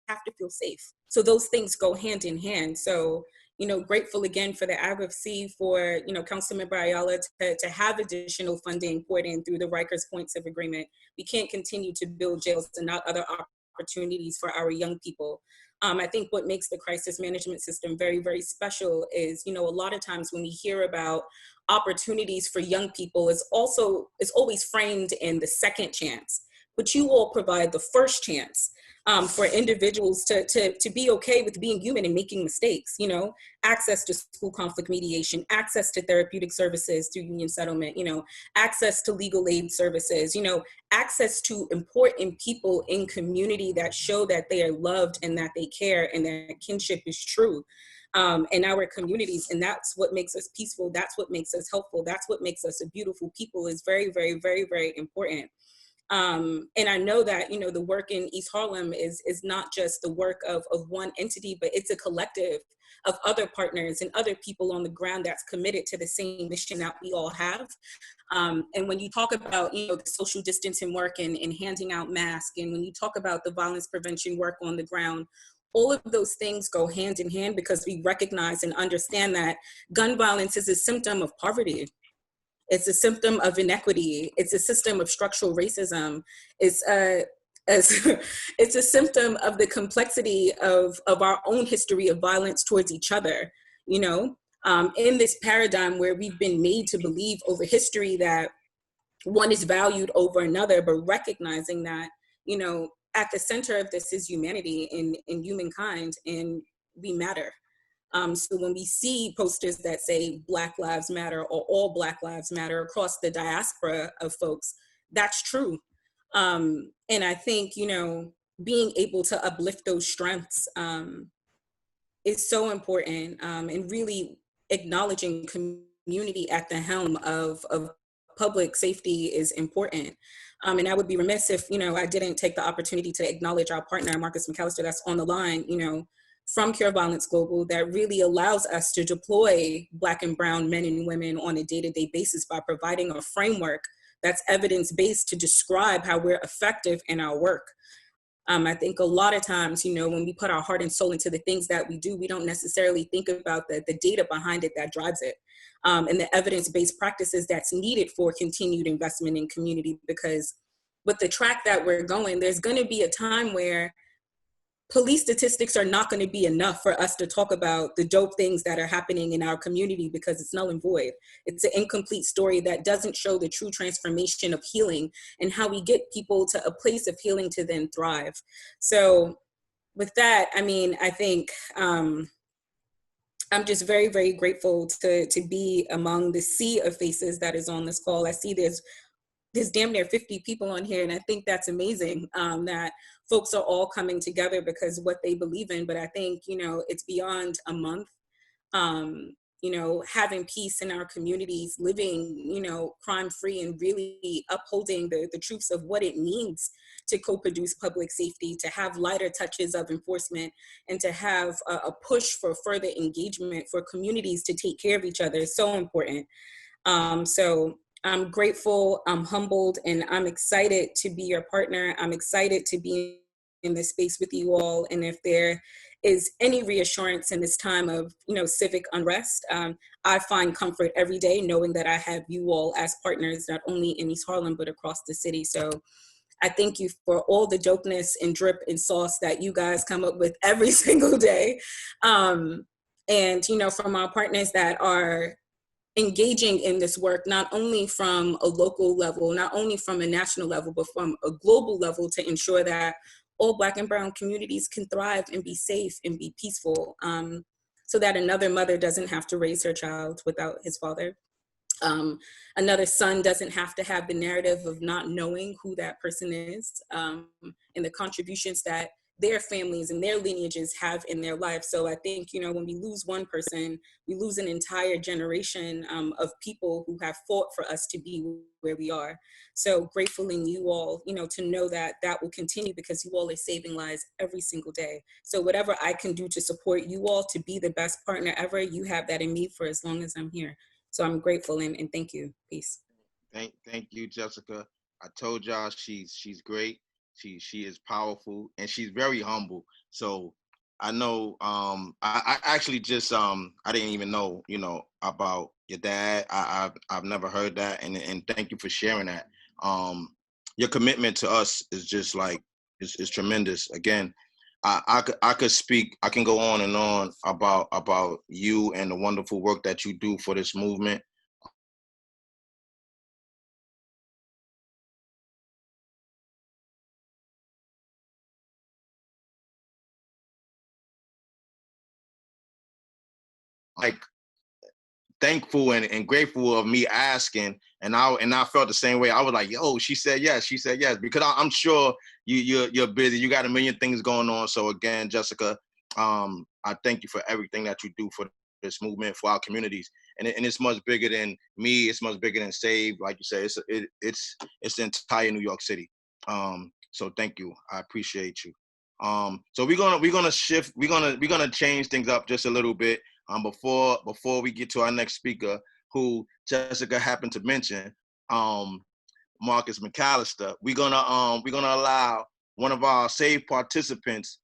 have to feel safe. So those things go hand in hand. So, you know, grateful again for the advocacy for, you know, Councilmember Ayala to have additional funding poured in through the Rikers Points of Agreement. We can't continue to build jails and not other opportunities for our young people. I think what makes the crisis management system very, very special is, you know, a lot of times when we hear about opportunities for young people, it's always framed in the second chance, but you all provide the first chance. For individuals to be okay with being human and making mistakes, you know, access to school conflict mediation, access to therapeutic services through union settlement, you know, access to legal aid services, you know, access to important people in community that show that they are loved and that they care and that kinship is true in our communities. And that's what makes us peaceful. That's what makes us helpful. That's what makes us a beautiful people is very, very, very, very important. And I know that, you know, the work in East Harlem is not just the work of one entity, but it's a collective of other partners and other people on the ground that's committed to the same mission that we all have. And when you talk about, you know, the social distancing work and handing out masks, and when you talk about the violence prevention work on the ground, all of those things go hand in hand, because we recognize and understand that gun violence is a symptom of poverty. It's a symptom of inequity. It's a system of structural racism. It's a symptom of the complexity of our own history of violence towards each other. You know, in this paradigm where we've been made to believe over history that one is valued over another, but recognizing that, you know, at the center of this is humanity and humankind, and we matter. So when we see posters that say Black Lives Matter or all Black Lives Matter across the diaspora of folks, that's true. And I think, you know, being able to uplift those strengths is so important, and really acknowledging community community at the helm of public safety is important. And I would be remiss if, I didn't take the opportunity to acknowledge our partner, Marcus McAllister, that's on the line, from Cure Violence Global, that really allows us to deploy Black and brown men and women on a day-to-day basis by providing a framework that's evidence-based to describe how we're effective in our work. I think a lot of times, when we put our heart and soul into the things that we do, we don't necessarily think about the data behind it that drives it, and the evidence-based practices that's needed for continued investment in community. Because with the track that we're going, there's going to be a time where police statistics are not going to be enough for us to talk about the dope things that are happening in our community, because it's null and void. It's an incomplete story that doesn't show the true transformation of healing and how we get people to a place of healing to then thrive. So with that, I think I'm just very, very grateful to be among the sea of faces that is on this call. I see there's damn near 50 people on here, and I think that's amazing, that folks are all coming together because of what they believe in. But I think, it's beyond a month, having peace in our communities, living, crime-free, and really upholding the truths of what it means to co-produce public safety, to have lighter touches of enforcement, and to have a push for further engagement for communities to take care of each other is so important. So I'm grateful, I'm humbled, and I'm excited to be your partner. I'm excited to be in this space with you all. And if there is any reassurance in this time of, civic unrest, I find comfort every day knowing that I have you all as partners, not only in East Harlem, but across the city. So I thank you for all the dopeness and drip and sauce that you guys come up with every single day. And, from our partners that are engaging in this work, not only from a local level, not only from a national level, but from a global level, to ensure that all Black and brown communities can thrive and be safe and be peaceful, so that another mother doesn't have to raise her child without his father. Another son doesn't have to have the narrative of not knowing who that person is, and the contributions that their families and their lineages have in their life. So I think, when we lose one person, we lose an entire generation of people who have fought for us to be where we are. So grateful in you all, to know that that will continue, because you all are saving lives every single day. So whatever I can do to support you all to be the best partner ever, you have that in me for as long as I'm here. So I'm grateful and thank you. Peace. Thank you, Jessica. I told y'all she's great. She is powerful, and she's very humble. So I know I actually just I didn't even know about your dad. I've never heard that, and thank you for sharing that. Your commitment to us is just like is tremendous. Again, I could speak. I can go on and on about you and the wonderful work that you do for this movement. Like thankful and grateful of me asking, and I felt the same way. I was like, yo, she said yes, because I'm sure you're busy. You got a million things going on. So again, Jessica, I thank you for everything that you do for this movement, for our communities, and it's much bigger than me. It's much bigger than Save. Like you said, it's the entire New York City. So thank you. I appreciate you. So we're gonna shift. We're gonna change things up just a little bit. Before we get to our next speaker, who Jessica happened to mention, Marcus McAllister, we're gonna allow one of our SAVE participants,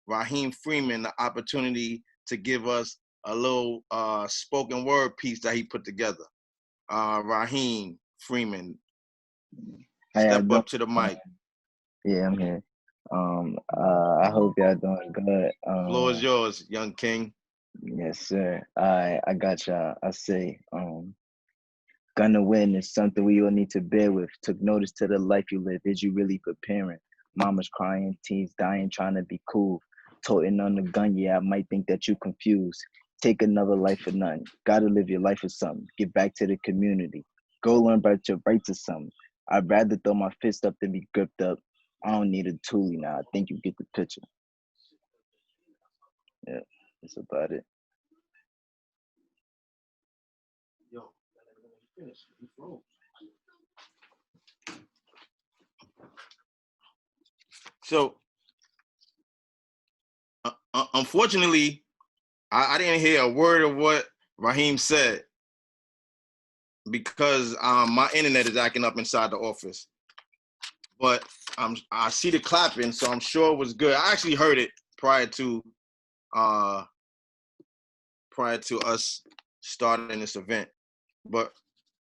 Raheem Freeman, the opportunity to give us a little spoken word piece that he put together. Raheem Freeman, step up to the mic. Yeah, I'm here. I hope y'all doing good. Floor is yours, young king. Yes, sir. I got y'all. I say, gonna win is something we all need to bear with. Took notice to the life you live. Is you really preparing? Mama's crying, teens dying, trying to be cool. Toting on the gun, yeah, I might think that you confused. Take another life for nothing. Gotta live your life for something. Get back to the community. Go learn about your right to something. I'd rather throw my fist up than be gripped up. I don't need a toolie now. I think you get the picture. Yeah, that's about it. So, unfortunately, I didn't hear a word of what Raheem said because my internet is acting up inside the office. But I see the clapping, so I'm sure it was good. I actually heard it prior to us starting this event. But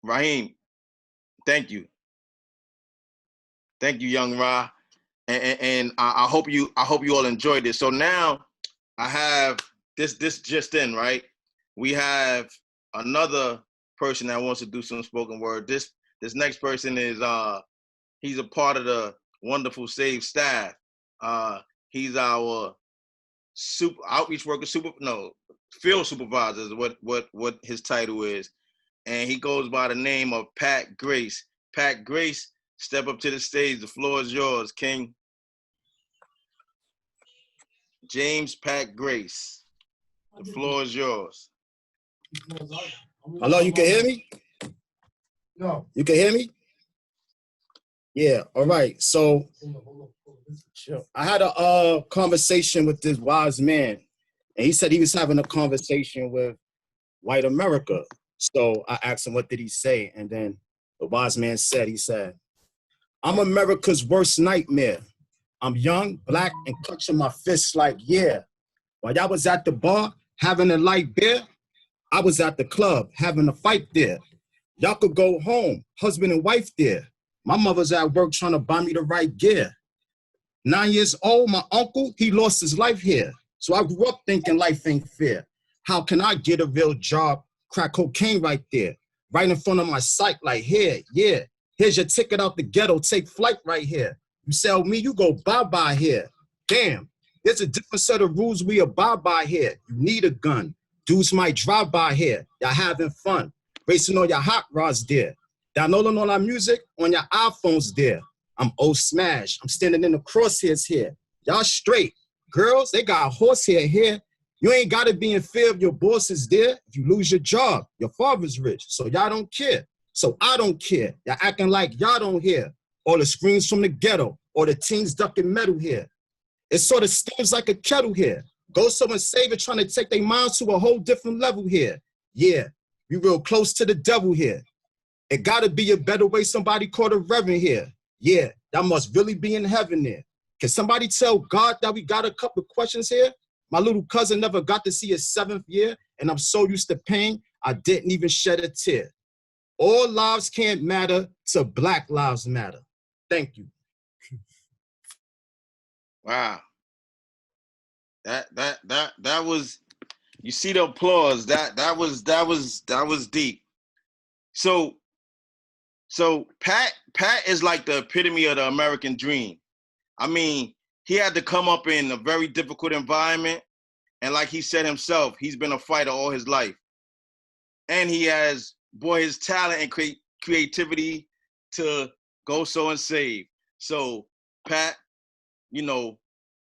Raheem, thank you, young Ra, and I hope you all enjoyed this. So now I have this just in, right? We have another person that wants to do some spoken word. This next person is he's a part of the wonderful Save staff. He's our outreach worker, field supervisor is what his title is. And he goes by the name of Pat Grace. Pat Grace, step up to the stage. The floor is yours, King. James Pat Grace, the floor is yours. Hello, you can hear me? No. You can hear me? Yeah, all right. So I had a conversation with this wise man, and he said he was having a conversation with white America. So I asked him, what did he say? And then the wise man said, he said, I'm America's worst nightmare. I'm young, black, and clutching my fists like, yeah. While y'all was at the bar having a light beer, I was at the club having a fight there. Y'all could go home, husband and wife there. My mother's at work trying to buy me the right gear. 9 years old, my uncle, he lost his life here. So I grew up thinking life ain't fair. How can I get a real job? Crack cocaine right there, right in front of my sight, like here, yeah. Here's your ticket out the ghetto, take flight right here. You sell me, you go bye-bye here. Damn, there's a different set of rules we abide by here. You need a gun. Dudes might drive by here. Y'all having fun. Racing on your hot rods there. Downloading all our music on your iPhones there. I'm old smash. I'm standing in the crosshairs here. Y'all straight. Girls, they got horsehair here. You ain't got to be in fear of your boss is there. If you lose your job, your father's rich, so y'all don't care. So I don't care. Y'all acting like y'all don't hear all the screams from the ghetto or the teens ducking metal here. It sort of steams like a kettle here. GOSO and Savior trying to take their minds to a whole different level here. Yeah, we real close to the devil here. It gotta be a better way somebody called a reverend here. Yeah, that must really be in heaven there. Can somebody tell God that we got a couple questions here? My little cousin never got to see his 7th year, and I'm so used to pain, I didn't even shed a tear. All lives can't matter till Black lives matter. Thank you. Wow. That was, you see the applause. That was deep. So Pat is like the epitome of the American dream. I mean, he had to come up in a very difficult environment, and like he said himself, he's been a fighter all his life, and he has brought his talent and creativity to GOSO and Save. So Pat, you know,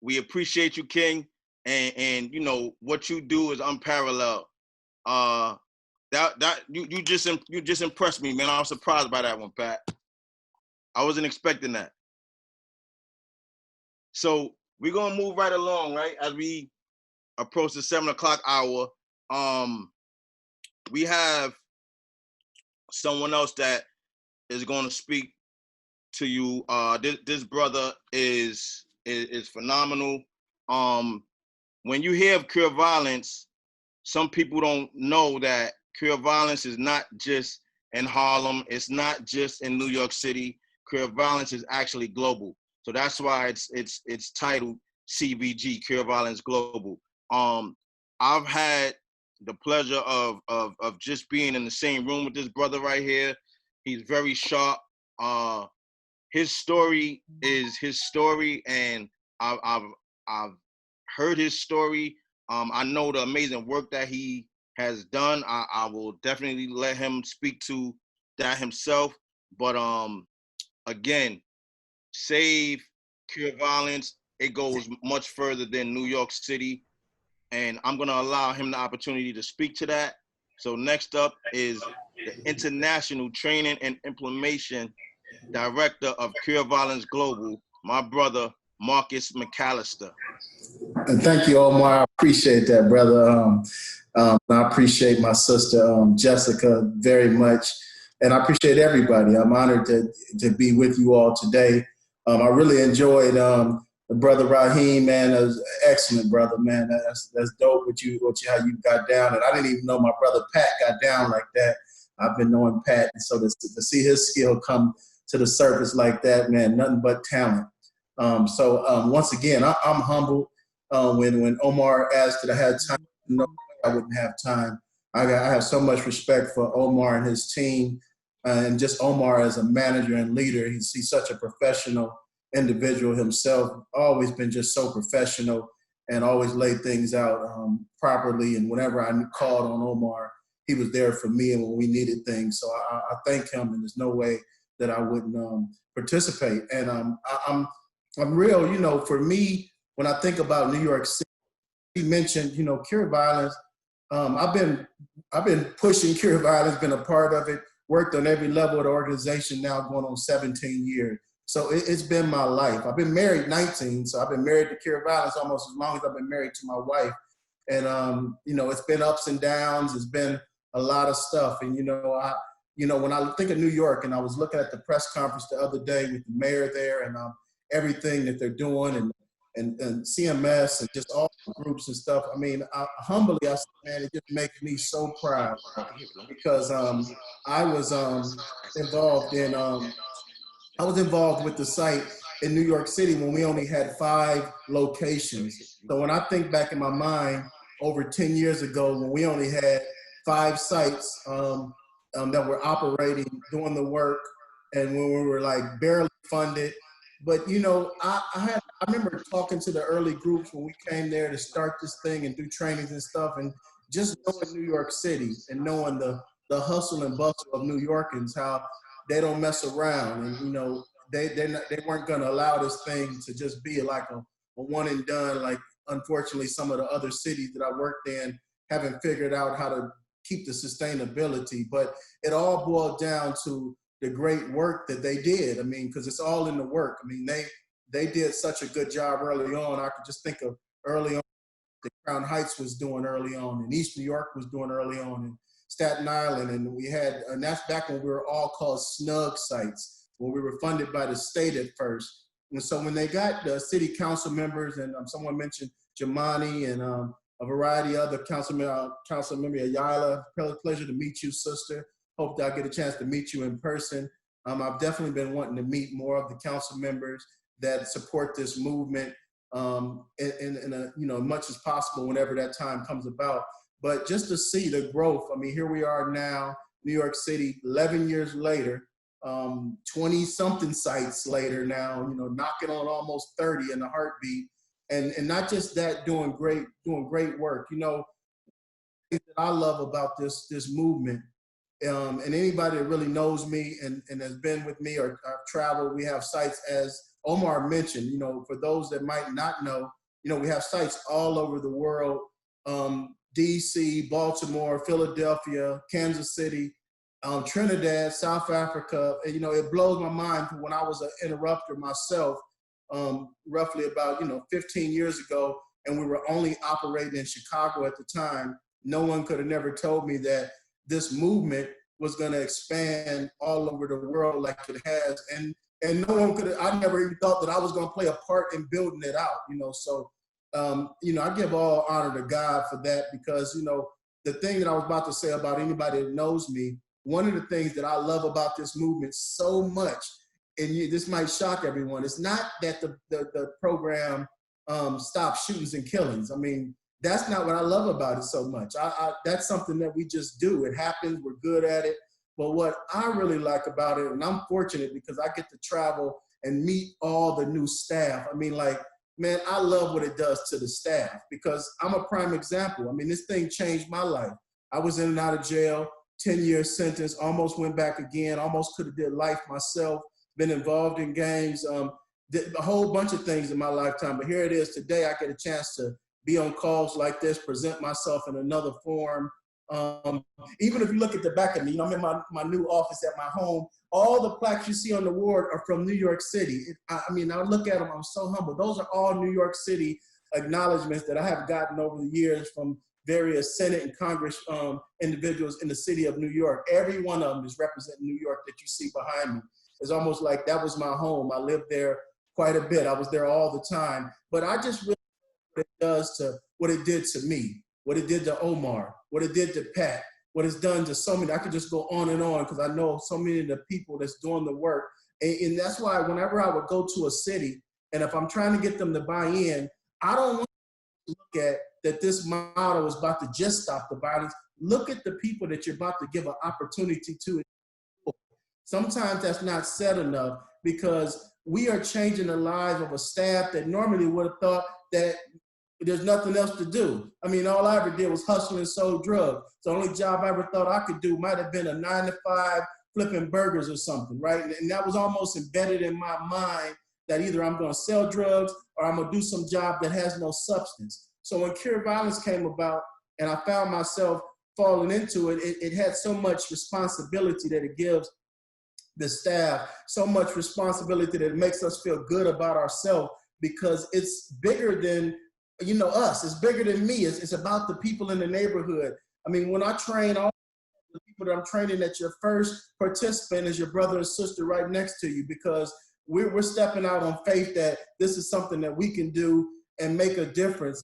we appreciate you, King, and you know what you do is unparalleled. You just impressed me, man. I was surprised by that one, Pat. I wasn't expecting that. So we're gonna move right along, right? As we approach the 7 o'clock hour, we have someone else that is gonna speak to you. This brother is phenomenal. When you hear of queer violence, some people don't know that queer violence is not just in Harlem. It's not just in New York City. Queer violence is actually global. So that's why it's titled CVG, Queer Violence Global. I've had the pleasure of just being in the same room with this brother right here. He's very sharp. His story is his story, and I've heard his story. I know the amazing work that he has done. I will definitely let him speak to that himself. But again, Save, Cure Violence, it goes much further than New York City. And I'm gonna allow him the opportunity to speak to that. So next up is the International Training and Implementation Director of Cure Violence Global, my brother, Marcus McAllister. And thank you, Omar. I appreciate that, brother. I appreciate my sister, Jessica, very much. And I appreciate everybody. I'm honored to be with you all today. I really enjoyed the brother Raheem, man. That was an excellent brother, man. That's dope how you got down. And I didn't even know my brother Pat got down like that. I've been knowing Pat. And so to see his skill come to the surface like that, man, nothing but talent. Once again, I'm humbled. When Omar asked that I had time, no, I wouldn't have time. I have so much respect for Omar and his team, and just Omar as a manager and leader. He's such a professional individual himself, always been just so professional and always laid things out properly. And whenever I called on Omar, he was there for me and when we needed things. So I thank him, and there's no way that I wouldn't participate. And I'm real, you know, for me, when I think about New York City, he mentioned, you know, Cure Violence. I've been pushing Cure Violence, been a part of it, worked on every level of the organization now going on 17 years. So it's been my life. I've been married 19, so I've been married to Cure Violence almost as long as I've been married to my wife. And, you know, it's been ups and downs. It's been a lot of stuff. And, when I think of New York, and I was looking at the press conference the other day with the mayor there and everything that they're doing and CMS and just all the groups and stuff. I mean, humbly, I said, man, it just makes me so proud because I was involved with the site in New York City when we only had 5 locations. So when I think back in my mind over 10 years ago, when we only had 5 sites that were operating, doing the work, and when we were like barely funded. But, you know, I remember talking to the early groups when we came there to start this thing and do trainings and stuff, and just knowing New York City and knowing the hustle and bustle of New Yorkers, how they don't mess around. And, you know, they weren't going to allow this thing to just be like a one and done, like, unfortunately, some of the other cities that I worked in haven't figured out how to keep the sustainability. But it all boiled down to the great work that they did. I mean, because it's all in the work. I mean, they did such a good job early on. I could just think of early on that Crown Heights was doing early on, and East New York was doing early on, and Staten Island, and that's back when we were all called snug sites, when we were funded by the state at first. And so when they got the city council members, and someone mentioned Jamani and a variety of other Councilmember Ayala, pleasure to meet you, sister. Hope that I get a chance to meet you in person. I've definitely been wanting to meet more of the council members that support this movement in much as possible whenever that time comes about. But just to see the growth, I mean, here we are now, New York City, 11 years later, 20-something sites later now, you know, knocking on almost 30 in a heartbeat. And not just that, doing great work. You know, that I love about this movement, and anybody that really knows me and has been with me or I've traveled, we have sites, as Omar mentioned, you know, for those that might not know, you know, we have sites all over the world, DC, Baltimore, Philadelphia, Kansas City, Trinidad, South Africa. And, you know, it blows my mind when I was an interrupter myself, roughly about, 15 years ago, and we were only operating in Chicago at the time. No one could have never told me that this movement was going to expand all over the world like it has. And no one could have, I never even thought that I was going to play a part in building it out, So, I give all honor to God for that, because, the thing that I was about to say about anybody that knows me, one of the things that I love about this movement so much, and this might shock everyone, it's not that the program stops shootings and killings. I mean, that's not what I love about it so much. That's something that we just do. It happens, we're good at it. But what I really like about it, and I'm fortunate because I get to travel and meet all the new staff. I mean, like, man, I love what it does to the staff, because I'm a prime example. I mean, this thing changed my life. I was in and out of jail, 10-year sentence, almost went back again, almost could have did life myself, been involved in gangs, did a whole bunch of things in my lifetime. But here it is today, I get a chance to be on calls like this, present myself in another form, Even if you look at the back of me, I'm in my new office at my home, all the plaques you see on the ward are from New York City. I look at them, I'm so humble. Those are all New York City acknowledgments that I have gotten over the years from various Senate and Congress individuals in the city of New York. Every one of them is representing New York that you see behind me. It's almost like that was my home. I lived there quite a bit. I was there all the time. But I just really what it did to me, what it did to Omar, what it did to Pat, what it's done to so many. I could just go on and on because I know so many of the people that's doing the work. And that's why whenever I would go to a city, and if I'm trying to get them to buy in, I don't want to look at that this model is about to just stop the violence. Look at the people that you're about to give an opportunity to. Sometimes that's not said enough because we are changing the lives of a staff that normally would have thought that there's nothing else to do. All I ever did was hustle and sold drugs. The only job I ever thought I could do might have been a 9-to-5 flipping burgers or something, right? And that was almost embedded in my mind that either I'm gonna sell drugs or I'm gonna do some job that has no substance. So when Cure Violence came about and I found myself falling into it, it had so much responsibility that it gives the staff, so much responsibility that it makes us feel good about ourselves because it's bigger than us. It's bigger than me. It's about the people in the neighborhood. When I train, all the people that I'm training, that your first participant is your brother and sister right next to you because we're stepping out on faith that this is something that we can do and make a difference.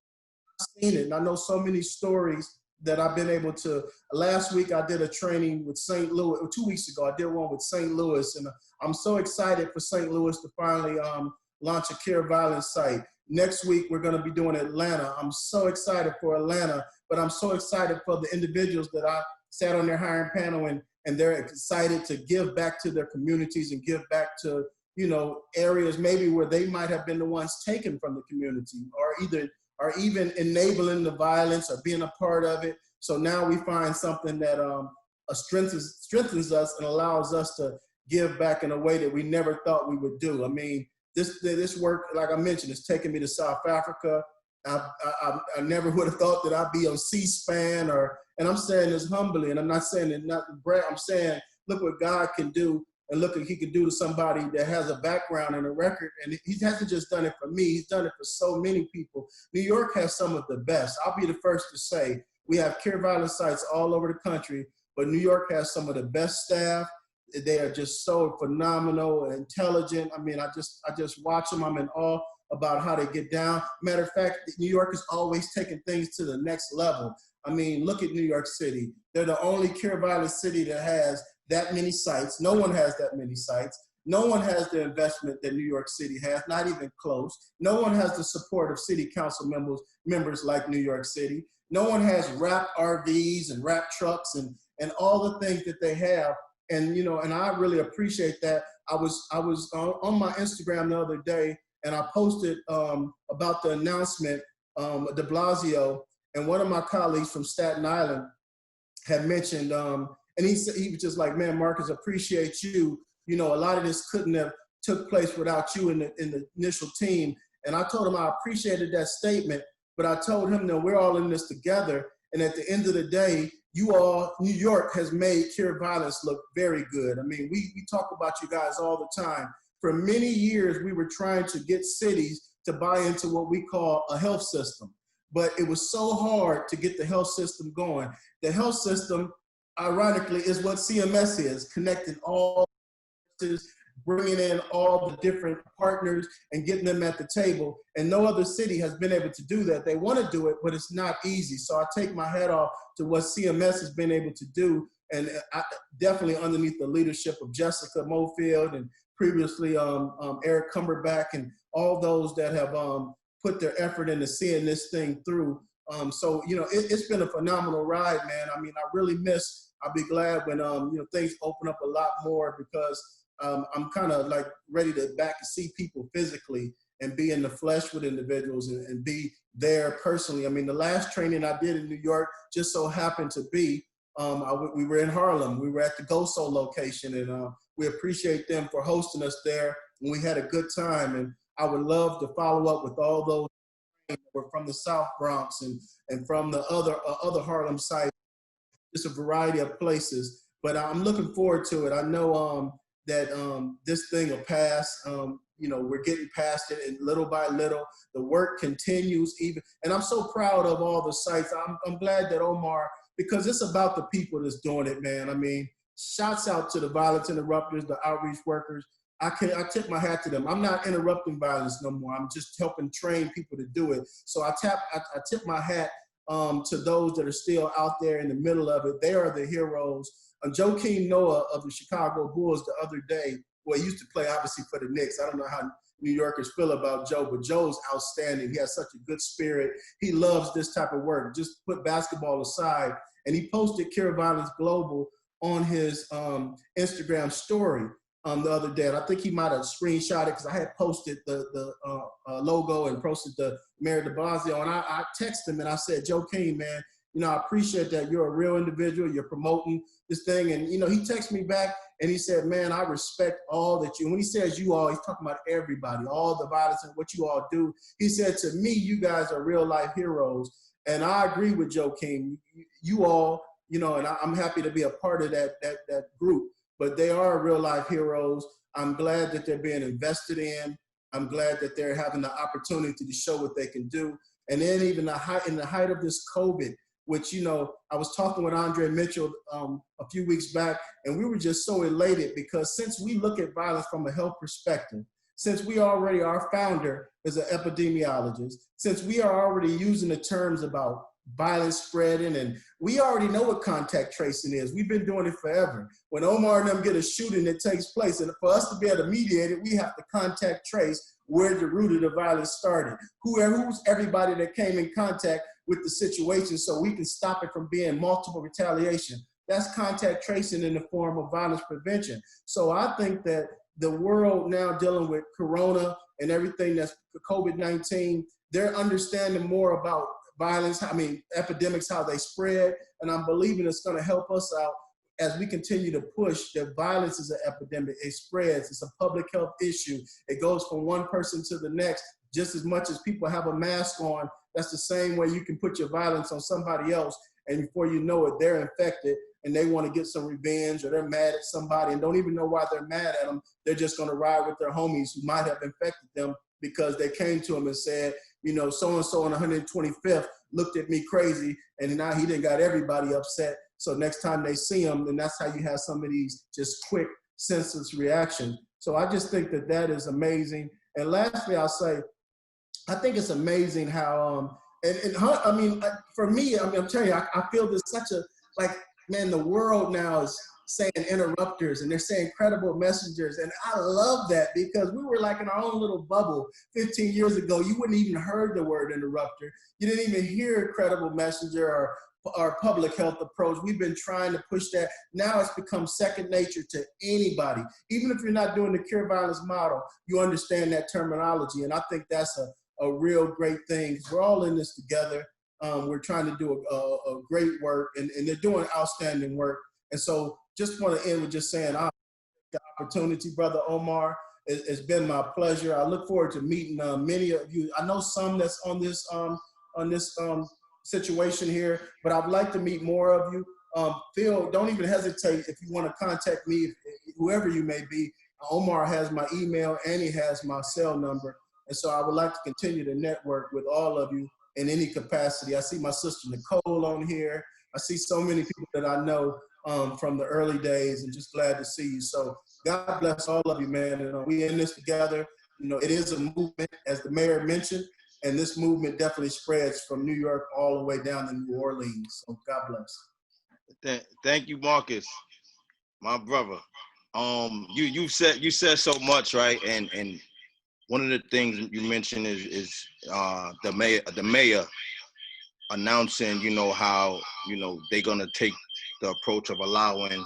I've seen it, and I know so many stories that I've been able to. Last week I did a training with St. Louis, or 2 weeks ago I did one with St. Louis, and I'm so excited for St. Louis to finally launch a Cure Violence site. Next week we're going to be doing Atlanta. I'm so excited for Atlanta, but I'm so excited for the individuals that I sat on their hiring panel and they're excited to give back to their communities and give back to areas maybe where they might have been the ones taken from the community or even enabling the violence or being a part of it. So now we find something that strengthens us and allows us to give back in a way that we never thought we would do. This work, like I mentioned, has taken me to South Africa. I never would have thought that I'd be on C-SPAN and I'm saying this humbly, and I'm not saying it not to brag. I'm saying, look what God can do, and look what he can do to somebody that has a background and a record. And he hasn't just done it for me, he's done it for so many people. New York has some of the best. I'll be the first to say, we have Cure Violence sites all over the country, but New York has some of the best staff. They are just so phenomenal and intelligent. I just watch them. I'm in awe about how they get down. Matter of fact, New York is always taking things to the next level. Look at New York City. They're the only Cure Violence city that has that many sites. No one has that many sites. No one has the investment that New York City has, not even close. No one has the support of city council members like New York City. No one has wrapped RVs and wrapped trucks and all the things that they have. And I really appreciate that. I was on my Instagram the other day, and I posted about the announcement, de Blasio, and one of my colleagues from Staten Island had mentioned, and he was just like, man, Marcus, appreciate you. A lot of this couldn't have took place without you in the initial team. And I told him I appreciated that statement, but I told him that we're all in this together. And at the end of the day, New York has made Cure Violence look very good. We talk about you guys all the time. For many years, we were trying to get cities to buy into what we call a health system. But it was so hard to get the health system going. The health system, ironically, is what CMS is, connecting all, bringing in all the different partners and getting them at the table. And no other city has been able to do that. They want to do it, but it's not easy. So I take my hat off to what CMS has been able to do. And definitely underneath the leadership of Jessica Mofield and previously Eric Cumberbatch and all those that have put their effort into seeing this thing through. So it's been a phenomenal ride, man. I'll be glad when things open up a lot more because I'm kind of like ready to back to see people physically and be in the flesh with individuals and be there personally. The last training I did in New York just so happened to be, we were in Harlem. We were at the GOSO location, and we appreciate them for hosting us there. And we had a good time. And I would love to follow up with all those that were from the South Bronx and from the other Harlem sites. just a variety of places. But I'm looking forward to it. I know that this thing will pass. You know, we're getting past it, and little by little, the work continues. And I'm so proud of all the sites. I'm glad that Omar, because it's about the people that's doing it, man. I mean, shouts out to the violence interrupters, the outreach workers. I tip my hat to them. I'm not interrupting violence no more. I'm just helping train people to do it. So I tip my hat to those that are still out there in the middle of it. They are the heroes. Joakim Noah of the Chicago Bulls the other day, well, he used to play obviously for the Knicks. I don't know how New Yorkers feel about Joe, but Joe's outstanding. He has such a good spirit. He loves this type of work. Just put basketball aside. And he posted Cure Violence Global on his Instagram story the other day. And I think he might have screenshot it because I had posted the logo and posted the Mayor de Blasio. And I texted him and I said, Joakim, man, you know, I appreciate that you're a real individual. You're promoting this thing. And, you know, he texted me back and he said, man, I respect all that you, when he says you all, he's talking about everybody, all the violence and what you all do. He said, to me, you guys are real life heroes. And I agree with Joakim. You all, you know, and I'm happy to be a part of that group, but they are real life heroes. I'm glad that they're being invested in. I'm glad that they're having the opportunity to show what they can do. And then even in the height of this COVID, which, you know, I was talking with Andre Mitchell a few weeks back, and we were just so elated because since we look at violence from a health perspective, since we already, our founder is an epidemiologist, since we are already using the terms about violence spreading, and we already know what contact tracing is. We've been doing it forever. When Omar and them get a shooting that takes place, and for us to be able to mediate it, we have to contact trace where the root of the violence started. Who's everybody that came in contact with the situation so we can stop it from being multiple retaliation. That's contact tracing in the form of violence prevention. So I think that the world now dealing with Corona and everything that's COVID-19, they're understanding more about violence, I mean, epidemics, how they spread. And I'm believing it's gonna help us out as we continue to push that violence is an epidemic. It spreads, it's a public health issue. It goes from one person to the next. Just as much as people have a mask on, that's the same way you can put your violence on somebody else, and before you know it, they're infected and they want to get some revenge, or they're mad at somebody and don't even know why they're mad at them. They're just going to ride with their homies who might have infected them because they came to them and said, you know, so-and-so on 125th looked at me crazy, and now he done got everybody upset. So next time they see him, then that's how you have some of these just quick senseless reaction. So I just think that that is amazing. And lastly, I'll say, I think it's amazing how, I mean, for me, I mean, I'm telling you, I feel there's such a, like, man, the world now is saying interrupters and they're saying credible messengers. And I love that because we were like in our own little bubble 15 years ago. You wouldn't even heard the word interrupter. You didn't even hear credible messenger or public health approach. We've been trying to push that. Now it's become second nature to anybody. Even if you're not doing the Cure Violence model, you understand that terminology. And I think that's a real great thing. We're all in this together. We're trying to do a great work, and they're doing outstanding work. And so just want to end with just saying, the opportunity, Brother Omar. It's been my pleasure. I look forward to meeting many of you. I know some that's on this situation here, but I'd like to meet more of you. Phil, don't even hesitate if you want to contact me, whoever you may be. Omar has my email and he has my cell number. And so I would like to continue to network with all of you in any capacity. I see my sister Nicole on here. I see so many people that I know from the early days, and just glad to see you. So God bless all of you, man. And we in this together. You know, it is a movement, as the mayor mentioned, and this movement definitely spreads from New York all the way down to New Orleans. So God bless. Thank you, Marcus, my brother. You said so much, right? And one of the things you mentioned is the mayor announcing, you know, how, you know, they're gonna take the approach of allowing,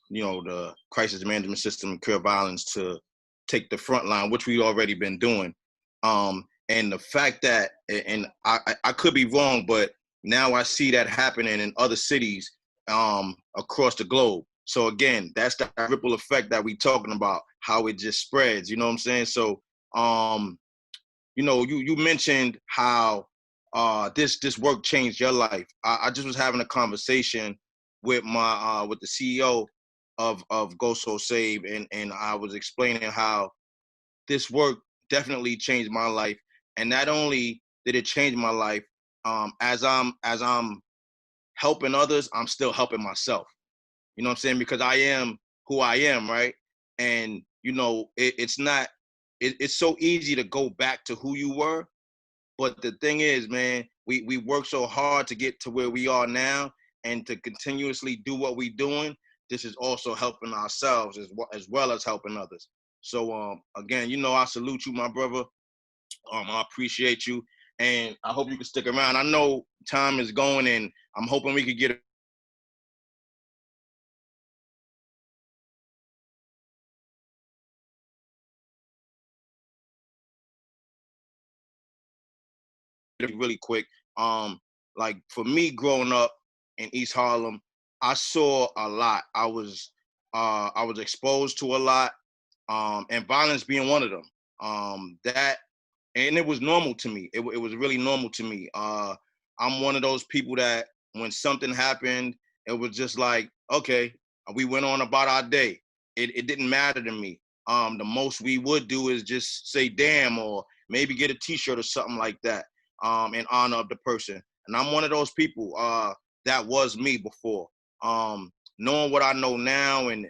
you know, the crisis management system, Cure Violence, to take the front line, which we already been doing. And the fact that, and I could be wrong, but now I see that happening in other cities across the globe. So again, that's the ripple effect that we talking about, how it just spreads, you know what I'm saying? So, you know, you mentioned how this work changed your life. I just was having a conversation with my with the CEO of GOSO Save, and I was explaining how this work definitely changed my life. And not only did it change my life, as I'm helping others, I'm still helping myself. You know what I'm saying? Because I am who I am, right? And you know, it's not. It's so easy to go back to who you were, but the thing is, man, we work so hard to get to where we are now, and to continuously do what we're doing. This is also helping ourselves as well as helping others. So again, you know, I salute you, my brother. I appreciate you, and I hope you can stick around. I know time is going, and I'm hoping we could get really quick. Like for me growing up in East Harlem, I saw a lot. I was exposed to a lot, and violence being one of them. That and it was normal to me. It was really normal to me. I'm one of those people that when something happened, it was just like, okay, we went on about our day. It didn't matter to me. The most we would do is just say damn, or maybe get a T-shirt or something like that, in honor of the person. And I'm one of those people. That was me before. Knowing what I know now, and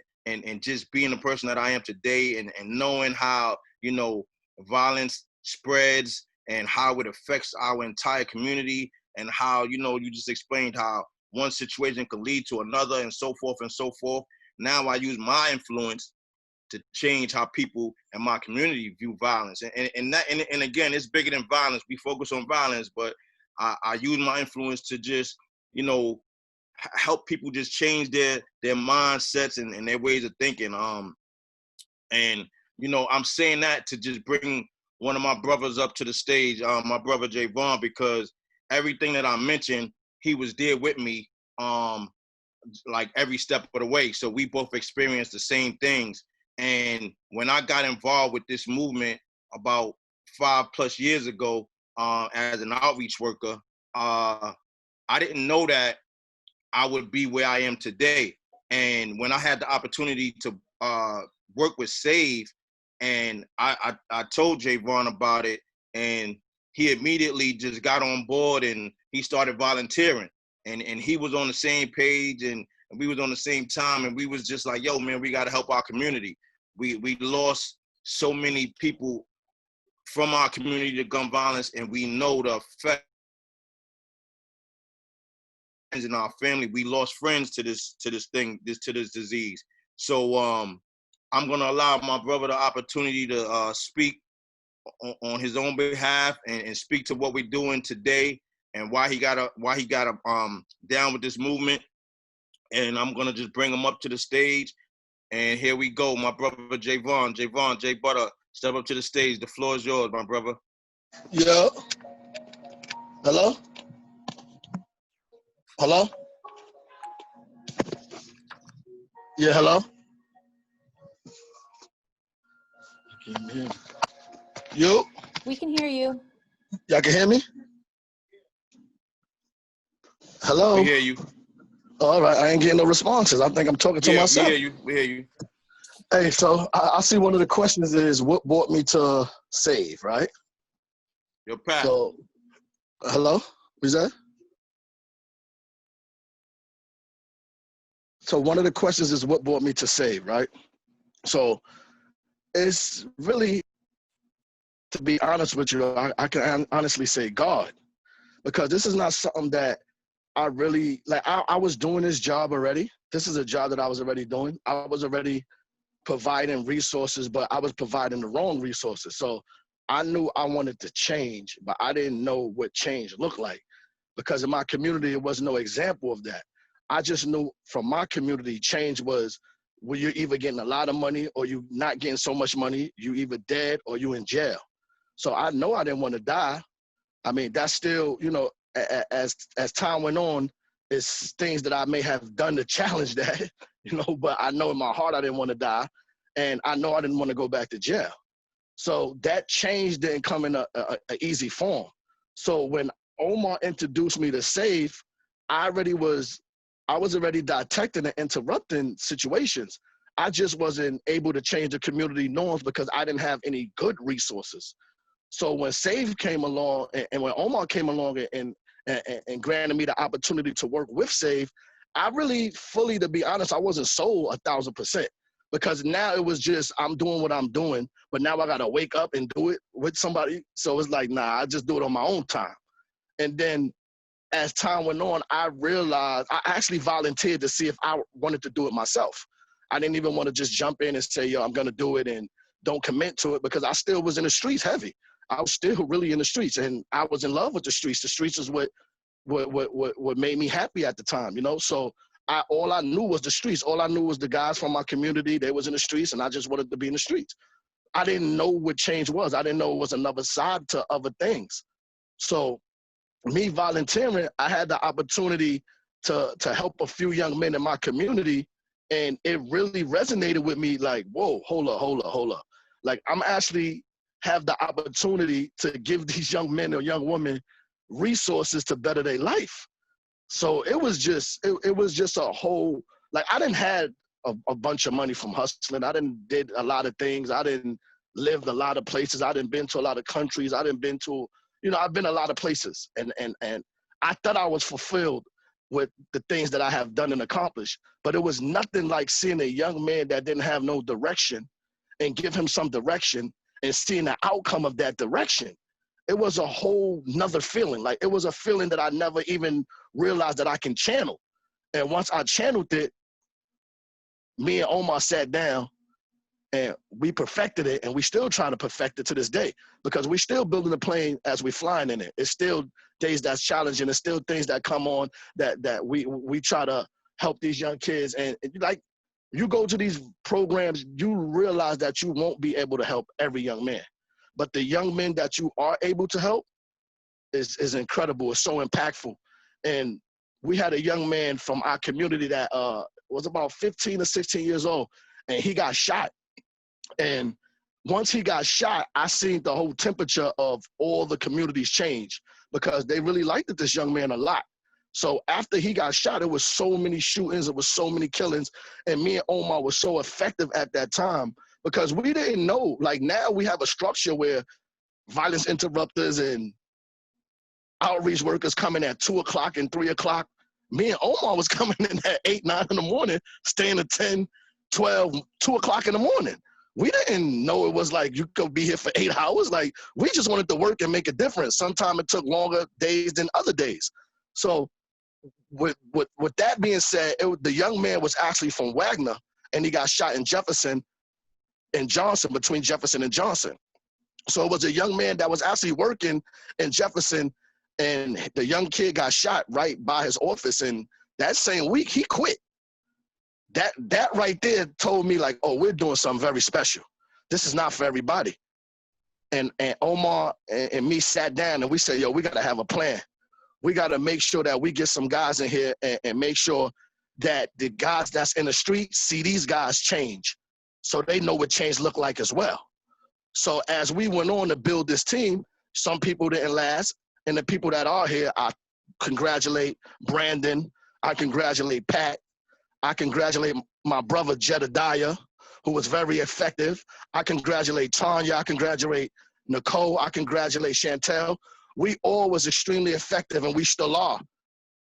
just being the person that I am today, and knowing how, you know, violence spreads and how it affects our entire community, and how, you know, you just explained how one situation could lead to another, and so forth and so forth. Now I use my influence to change how people in my community view violence. And again, it's bigger than violence. We focus on violence, but I use my influence to just, you know, help people just change their mindsets and their ways of thinking. And you know, I'm saying that to just bring one of my brothers up to the stage, my brother Javon, because everything that I mentioned, he was there with me, like every step of the way. So we both experienced the same things. And when I got involved with this movement about 5+ years ago, as an outreach worker, I didn't know that I would be where I am today. And when I had the opportunity to work with Save, and I told Javon about it, and he immediately just got on board, and he started volunteering, and he was on the same page, and we was on the same time, and we was just like, yo, man, we got to help our community. We lost so many people from our community to gun violence, and we know the effect in our family. We lost friends to this disease. So I'm gonna allow my brother the opportunity to speak on his own behalf, and speak to what we're doing today, and why he got down with this movement. And I'm gonna just bring him up to the stage. And here we go, my brother Javon, J Butter, step up to the stage. The floor is yours, my brother. Yo. Hello? Hello? Yeah, hello? You? We can hear you. Y'all can hear me? Hello? We hear you. All right, I ain't getting no responses. I think I'm talking to myself. We hear you. Hey, so I see one of the questions is what brought me to Save, right? Yo, Pat. So, hello? Who's that? So one of the questions is what brought me to Save, right? So it's really, to be honest with you, I can honestly say God, because this is not something that I really, like, I was doing this job already. This is a job that I was already doing. I was already providing resources, but I was providing the wrong resources. So I knew I wanted to change, but I didn't know what change looked like, because in my community, there was no example of that. I just knew from my community, change was where you're either getting a lot of money or you not getting so much money, you either dead or you in jail. So I know I didn't want to die. I mean, that's still, you know, as time went on, it's things that I may have done to challenge that, you know, but I know in my heart I didn't want to die, and I know I didn't want to go back to jail. So that change didn't come in a easy form. So when Omar introduced me to Save, I already was I was already detecting and interrupting situations. I just wasn't able to change the community norms because I didn't have any good resources. So when SAVE came along and when Omar came along and granted me the opportunity to work with SAVE, I really fully, to be honest, I wasn't sold 1,000%, because now it was just, I'm doing what I'm doing, but now I got to wake up and do it with somebody. So it's like, nah, I just do it on my own time. And then as time went on, I realized I actually volunteered to see if I wanted to do it myself. I didn't even want to just jump in and say, yo, I'm going to do it and don't commit to it, because I still was in the streets heavy. I was still really in the streets, and I was in love with the streets. The streets is what made me happy at the time, you know? So all I knew was the streets. All I knew was the guys from my community, they was in the streets, and I just wanted to be in the streets. I didn't know what change was. I didn't know it was another side to other things. So me volunteering, I had the opportunity to help a few young men in my community, and it really resonated with me, like, whoa, hold up. Like, I'm actually have the opportunity to give these young men or young women resources to better their life. So it was just a whole, like, I didn't had a bunch of money from hustling. I did a lot of things. I didn't lived a lot of places. I didn't been to a lot of countries. I didn't been to, you know, I've been a lot of places, and I thought I was fulfilled with the things that I have done and accomplished, but it was nothing like seeing a young man that didn't have no direction and give him some direction and seeing the outcome of that direction. It was a whole nother feeling. Like, it was a feeling that I never even realized that I can channel. And once I channeled it, me and Omar sat down and we perfected it, and we still trying to perfect it to this day, because we still building the plane as we flying in it. It's still days that's challenging. It's still things that come on that we try to help these young kids. And like, you go to these programs, you realize that you won't be able to help every young man, but the young men that you are able to help is incredible. It's so impactful. And we had a young man from our community that was about 15 or 16 years old, and he got shot. And once he got shot, I seen the whole temperature of all the communities change, because they really liked this young man a lot. So after he got shot, it was so many shootings, it was so many killings, and me and Omar was so effective at that time, because we didn't know. Like, now we have a structure where violence interrupters and outreach workers coming at 2 o'clock and 3 o'clock. Me and Omar was coming in at 8, 9 in the morning, staying at 10, 12, 2 o'clock in the morning. We didn't know it was like you could be here for 8 hours. Like, we just wanted to work and make a difference. Sometimes it took longer days than other days. So with that being said, the young man was actually from Wagner, and he got shot in Jefferson and Johnson, between Jefferson and Johnson. So it was a young man that was actually working in Jefferson, and the young kid got shot right by his office. And that same week, he quit. That right there told me, like, oh, we're doing something very special. This is not for everybody. And Omar and me sat down, and we said, yo, we got to have a plan. We got to make sure that we get some guys in here and make sure that the guys that's in the street see these guys change, so they know what change look like as well. So as we went on to build this team, some people didn't last. And the people that are here, I congratulate Brandon. I congratulate Pat. I congratulate my brother Jedediah, who was very effective. I congratulate Tanya. I congratulate Nicole. I congratulate Chantel. We all was extremely effective, and we still are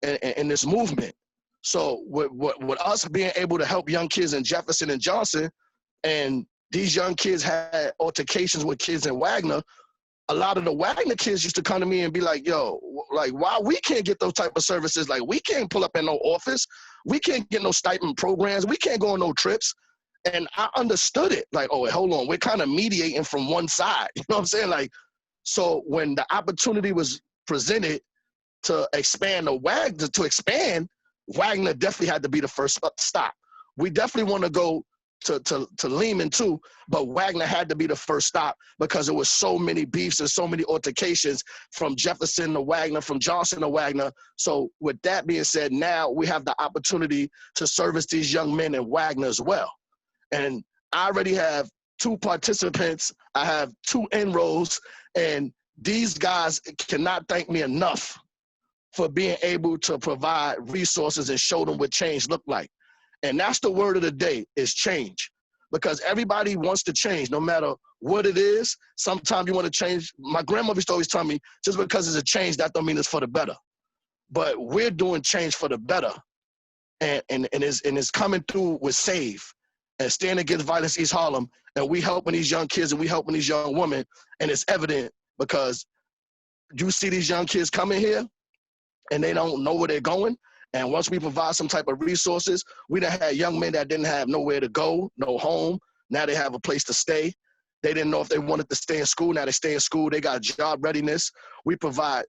in this movement. So with us being able to help young kids in Jefferson and Johnson, and these young kids had altercations with kids in Wagner, a lot of the Wagner kids used to come to me and be like, yo, like, why we can't get those type of services? Like, we can't pull up in no office. We can't get no stipend programs. We can't go on no trips. And I understood it. Like, oh, wait, hold on. We're kind of mediating from one side. You know what I'm saying? Like, so when the opportunity was presented to expand the Wagner, Wagner definitely had to be the first stop. We definitely want to go to Lehman too, but Wagner had to be the first stop, because there was so many beefs and so many altercations from Jefferson to Wagner, from Johnson to Wagner. So with that being said, now we have the opportunity to service these young men in Wagner as well. And I already have 2 participants. I have 2 enrolls, and these guys cannot thank me enough for being able to provide resources and show them what change look like. And that's the word of the day, is change. Because everybody wants to change, no matter what it is. Sometimes you want to change. My grandmother used to always tell me, just because it's a change, that don't mean it's for the better. But we're doing change for the better. And it's coming through with SAVE and Stand Against Violence East Harlem. And we helping these young kids and we helping these young women. And it's evident because you see these young kids coming here and they don't know where they're going. And once we provide some type of resources, we done had young men that didn't have nowhere to go, no home. Now they have a place to stay. They didn't know if they wanted to stay in school. Now they stay in school. They got job readiness. We provide,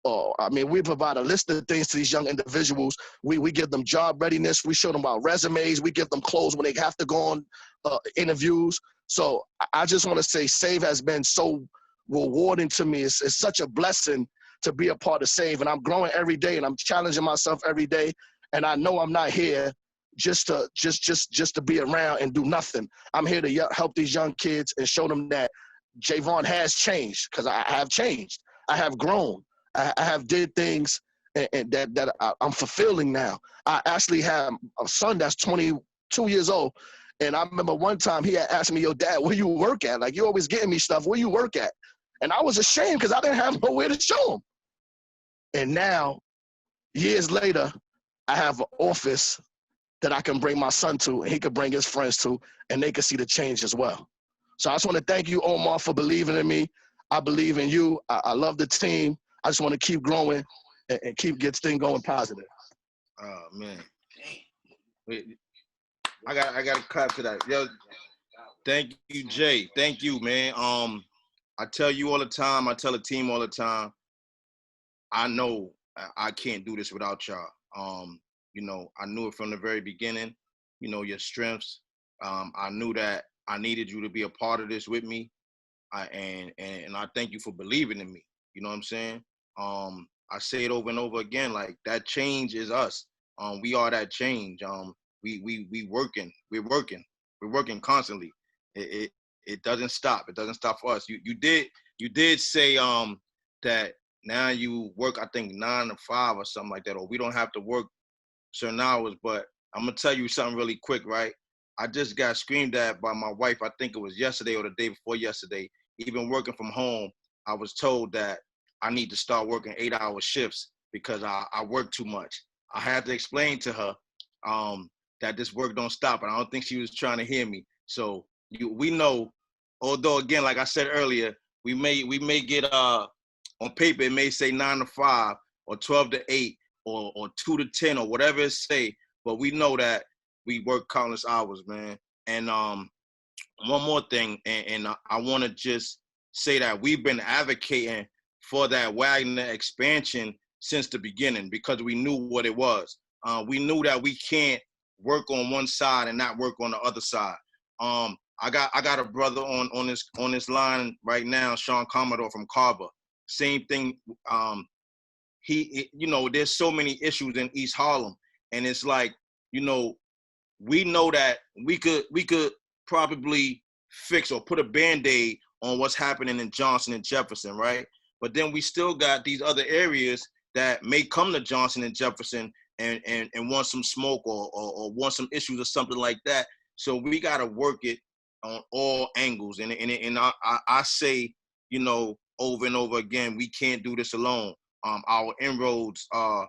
we provide a list of things to these young individuals. We give them job readiness. We show them our resumes. We give them clothes when they have to go on interviews. So I just want to say SAVE has been so rewarding to me. It's such a blessing to be a part of SAVE, and I'm growing every day, and I'm challenging myself every day. And I know I'm not here just to be around and do nothing. I'm here to help these young kids and show them that Javon has changed, because I have changed. I have grown. I have did things and that I'm fulfilling now. I actually have a son that's 22 years old, and I remember one time he had asked me, "Yo, Dad, where you work at? Like, you always getting me stuff. Where you work at?" And I was ashamed because I didn't have nowhere to show him. And now, years later, I have an office that I can bring my son to, and he could bring his friends to, and they can see the change as well. So I just want to thank you, Omar, for believing in me. I believe in you. I love the team. I just want to keep growing and keep this thing going positive. Oh man, wait, I got to clap to that. Yo, thank you, Jay. Thank you, man. I tell you all the time. I tell the team all the time. I know I can't do this without y'all. I knew it from the very beginning, your strengths. I knew that I needed you to be a part of this with me. And I thank you for believing in me. You know what I'm saying? I say it over and over again, like, that change is us. We are that change. We working. We're working constantly. It doesn't stop. It doesn't stop for us. You did say that now you work, I think 9 to 5 or something like that, or we don't have to work certain hours. But I'm gonna tell you something really quick, right? I just got screamed at by my wife. I think it was yesterday or the day before yesterday. Even working from home, I was told that I need to start working 8-hour shifts because I work too much. I had to explain to her that this work don't stop, and I don't think she was trying to hear me. So we know, although again, like I said earlier, we may get on paper, it may say 9 to 5 or 12 to 8 or 2 to 10 or whatever it say, but we know that we work countless hours, man. And one more thing, and I want to just say that we've been advocating for that Wagner expansion since the beginning because we knew what it was. We knew that we can't work on one side and not work on the other side. I got a brother on this line right now, Sean Commodore from Carver. Same thing. There's so many issues in East Harlem, and it's like, we know that we could probably fix or put a Band-Aid on what's happening in Johnson and Jefferson, right? But then we still got these other areas that may come to Johnson and Jefferson and want some smoke or want some issues or something like that. So we got to work it on all angles. And I say, over and over again, we can't do this alone. Our inroads are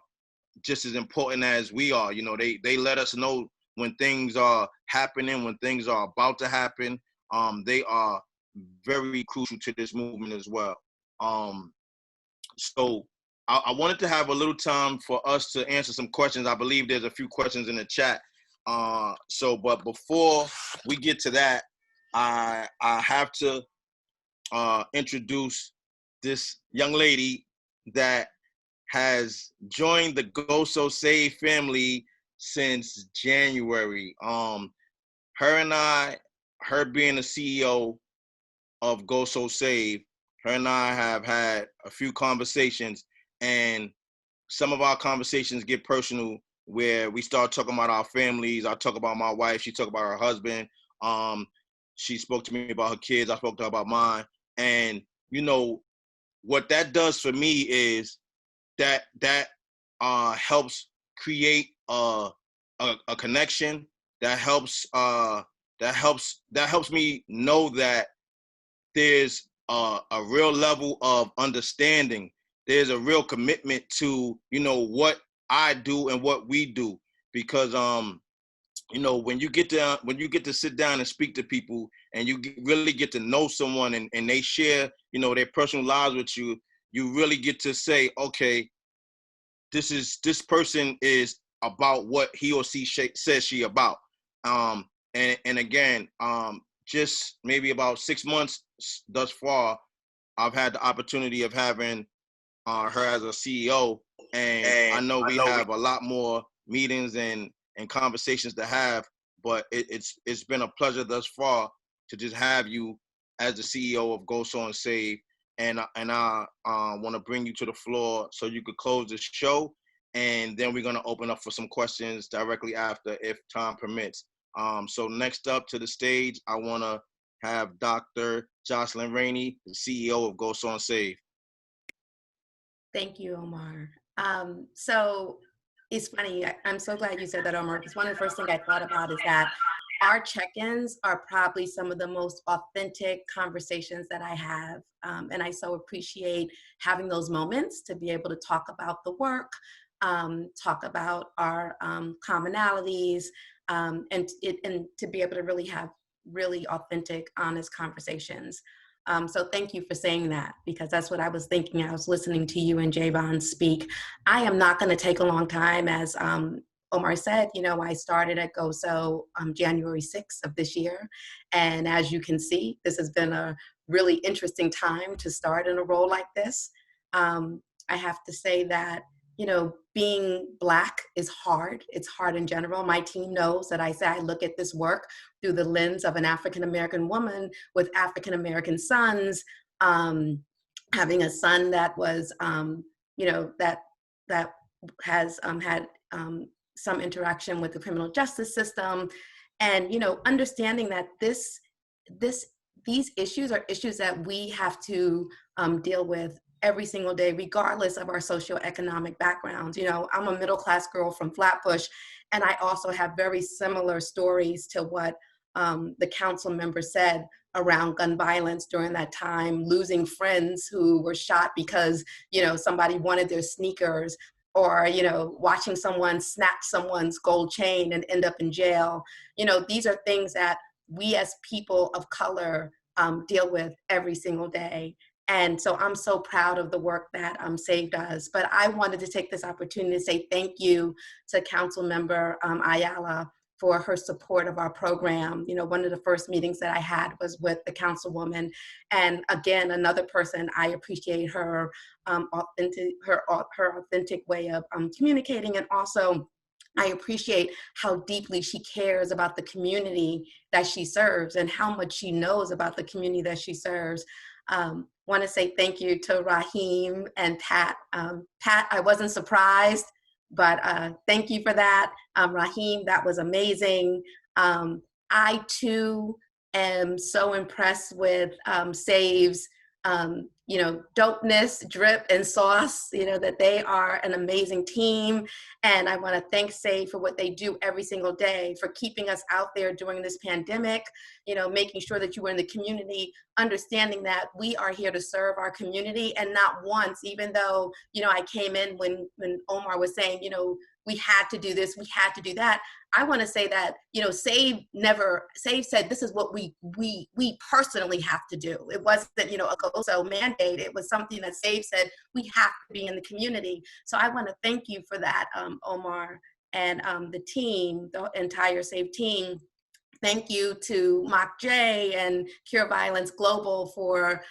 just as important as we are. They let us know when things are happening, when things are about to happen. They are very crucial to this movement as well. So I wanted to have a little time for us to answer some questions. I believe there's a few questions in the chat. But before we get to that, I have to introduce this young lady that has joined the GOSO Save family since January. Her being the CEO of GOSO Save, her and I have had a few conversations, and some of our conversations get personal where we start talking about our families. I talk about my wife, she talk about her husband. She spoke to me about her kids, I spoke to her about mine. And what that does for me is that helps create a connection that helps me know that there's a real level of understanding. There's a real commitment to, you know, what I do and what we do, because you know, when you get to sit down and speak to people, and you really get to know someone, and they share, you know, their personal lives with you, you really get to say, okay, this person is about what he or she says she about. And again, just maybe about 6 months thus far, I've had the opportunity of having her as a CEO, and I know we have a lot more meetings and conversations to have, but it's been a pleasure thus far to just have you as the CEO of GOSO and Save, and I want to bring you to the floor so you could close the show, and then we're going to open up for some questions directly after, if time permits. So next up to the stage, I want to have Dr. Jocelynne Rainey, the CEO of GOSO and Save. Thank you, Omar. So it's funny, I'm so glad you said that, Omar, because one of the first things I thought about is that our check-ins are probably some of the most authentic conversations that I have. And I so appreciate having those moments to be able to talk about the work, talk about our commonalities, and to be able to really have really authentic, honest conversations. So thank you for saying that, because that's what I was thinking. I was listening to you and Javon speak. I am not going to take a long time. As Omar said, you know, I started at GOSO January 6th of this year. And as you can see, this has been a really interesting time to start in a role like this. I have to say that, you know, being Black is hard. It's hard in general. My team knows that I say I look at this work through the lens of an African-American woman with African-American sons, having a son that was, you know, that has had some interaction with the criminal justice system, and, you know, understanding that these issues are issues that we have to deal with every single day, regardless of our socioeconomic backgrounds. You know, I'm a middle-class girl from Flatbush, and I also have very similar stories to what the council member said around gun violence during that time, losing friends who were shot because, you know, somebody wanted their sneakers, or, you know, watching someone snatch someone's gold chain and end up in jail. You know, these are things that we as people of color deal with every single day. And so I'm so proud of the work that SAVE does. But I wanted to take this opportunity to say thank you to Councilmember Ayala for her support of our program. You know, one of the first meetings that I had was with the councilwoman. And again, another person, I appreciate her authentic way of communicating. And also, I appreciate how deeply she cares about the community that she serves and how much she knows about the community that she serves. Want to say thank you to Raheem and Pat. Pat, I wasn't surprised, but thank you for that. Raheem, that was amazing. I too am so impressed with SAVE's, you know, dopeness, drip, and sauce, you know, that they are an amazing team. And I want to thank SAVE for what they do every single day, for keeping us out there during this pandemic, you know, making sure that you were in the community, understanding that we are here to serve our community. And not once, even though, you know, I came in when Omar was saying, you know, we had to do this, we had to do that. I want to say that, you know, SAVE said this is what we personally have to do. It wasn't, you know, a GOSO mandate. It was something that SAVE said we have to be in the community. So I want to thank you for that, Omar, and the team, the entire SAVE team. Thank you to MOCJ and Cure Violence Global for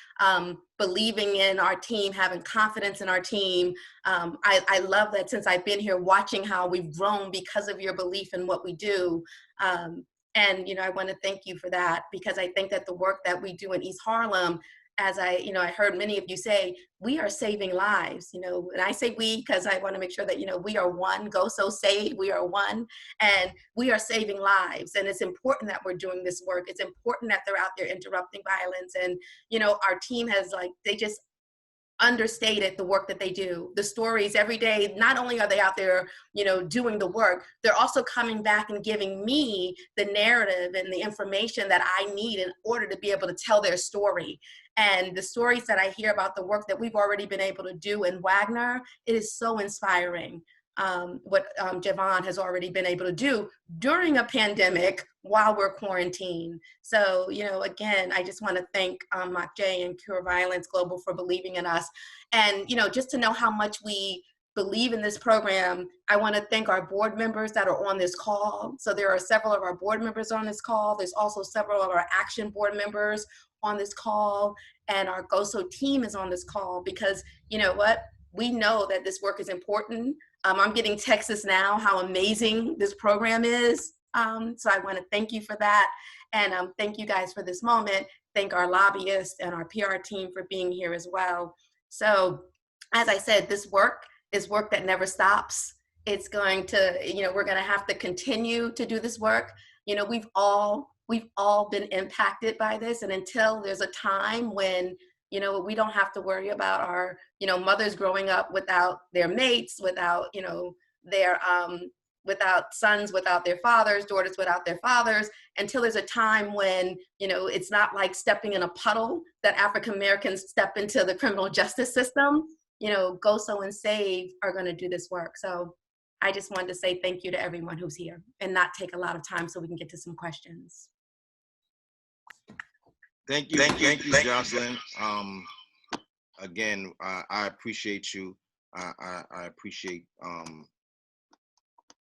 believing in our team, having confidence in our team. I love that since I've been here, watching how we've grown because of your belief in what we do. And, you know, I want to thank you for that, because I think that the work that we do in East Harlem, as I heard many of you say, we are saving lives, you know, and I say we because I want to make sure that, you know, we are one, GOSO Save, we are one, and we are saving lives. And it's important that we're doing this work. It's important that they're out there interrupting violence. And, you know, our team has, like, they just understated the work that they do. The stories every day, not only are they out there, you know, doing the work, they're also coming back and giving me the narrative and the information that I need in order to be able to tell their story. And the stories that I hear about the work that we've already been able to do in Wagner, it is so inspiring. What Javon has already been able to do during a pandemic while we're quarantined. So, you know, again, I just want to thank MOCJ and Cure Violence Global for believing in us. And, you know, just to know how much we believe in this program, I want to thank our board members that are on this call. So there are several of our board members on this call. There's also several of our action board members on this call, and our GOSO team is on this call because, you know what, we know that this work is important. I'm getting texts now how amazing this program is. So I want to thank you for that. And thank you guys for this moment. Thank our lobbyists and our PR team for being here as well. So as I said, this work is work that never stops. It's going to, you know, we're going to have to continue to do this work. You know, we've all been impacted by this. And until there's a time when, you know, we don't have to worry about our, you know, mothers growing up without their mates, without, you know, their, without sons, without their fathers, daughters without their fathers, until there's a time when, you know, it's not like stepping in a puddle that African Americans step into the criminal justice system. You know, GOSO and SAVE are going to do this work. So I just wanted to say thank you to everyone who's here and not take a lot of time so we can get to some questions. Thank you, Jocelynne. Again, I appreciate you. I appreciate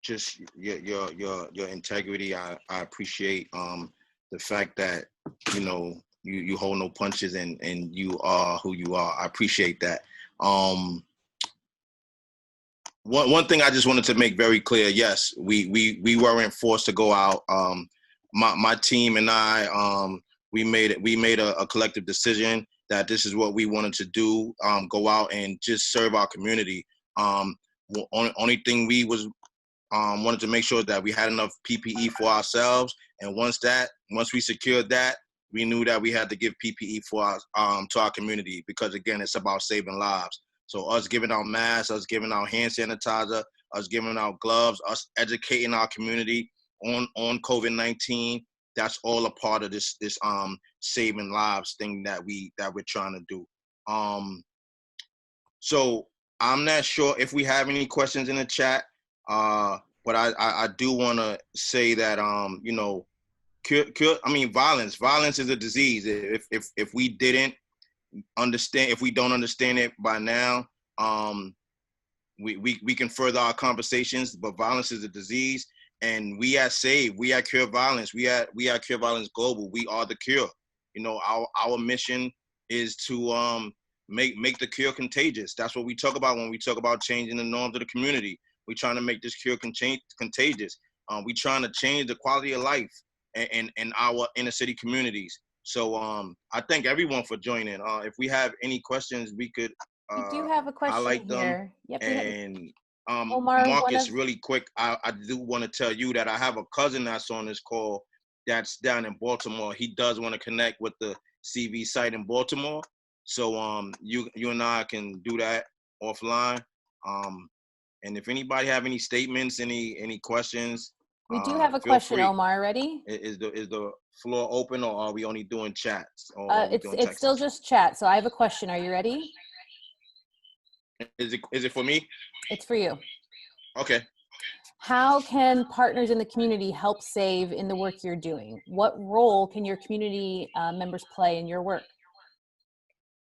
just your integrity. I appreciate the fact that, you know, you hold no punches and you are who you are. I appreciate that. One thing I just wanted to make very clear, yes, we weren't forced to go out. My team and I, we made a collective decision that this is what we wanted to do, go out and just serve our community. Only thing we was wanted to make sure that we had enough PPE for ourselves, and once we secured that, we knew that we had to give PPE for our to our community, because again, it's about saving lives. So us giving out masks, us giving out hand sanitizer, us giving out gloves, us educating our community on COVID-19, that's all a part of this saving lives thing that we're trying to do. So I'm not sure if we have any questions in the chat, but I do want to say that you know, violence is a disease. If we didn't understand, if we don't understand it by now, we can further our conversations, but violence is a disease. And we at SAVE, we at Cure Violence, we at Cure Violence Global, we are the cure. You know, our mission is to make the cure contagious. That's what we talk about when we talk about changing the norms of the community. We're trying to make this cure contagious. We're trying to change the quality of life in our inner city communities. So I thank everyone for joining. If we have any questions, we could we do have a question here. Yep, and Omar, Marcus, really quick, I do want to tell you that I have a cousin that's on this call that's down in Baltimore. He does want to connect with the CV site in Baltimore. So you and I can do that offline. And if anybody have any statements, any questions. We do have a question, free. Omar, ready? Is the floor open, or are we only doing chats? It's still just chat. So I have a question. Are you ready? Is it for me? It's for you. Okay. How can partners in the community help SAVE in the work you're doing? What role can your community members play in your work?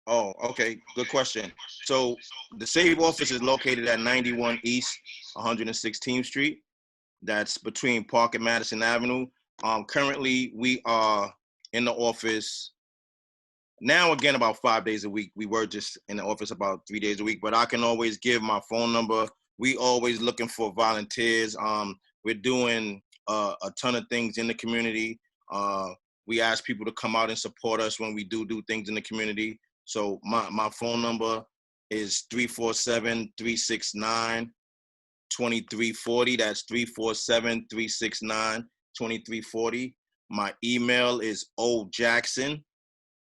Oh, okay. Good question. So the SAVE office is located at 91 East 116th Street. That's between Park and Madison Avenue. Currently, we are in the office now, again, about 5 days a week. We were just in the office about 3 days a week, but I can always give my phone number. We always looking for volunteers. We're doing a ton of things in the community. We ask people to come out and support us when we do things in the community. So my phone number is 347-369-2340. That's 347-369-2340. My email is ojackson,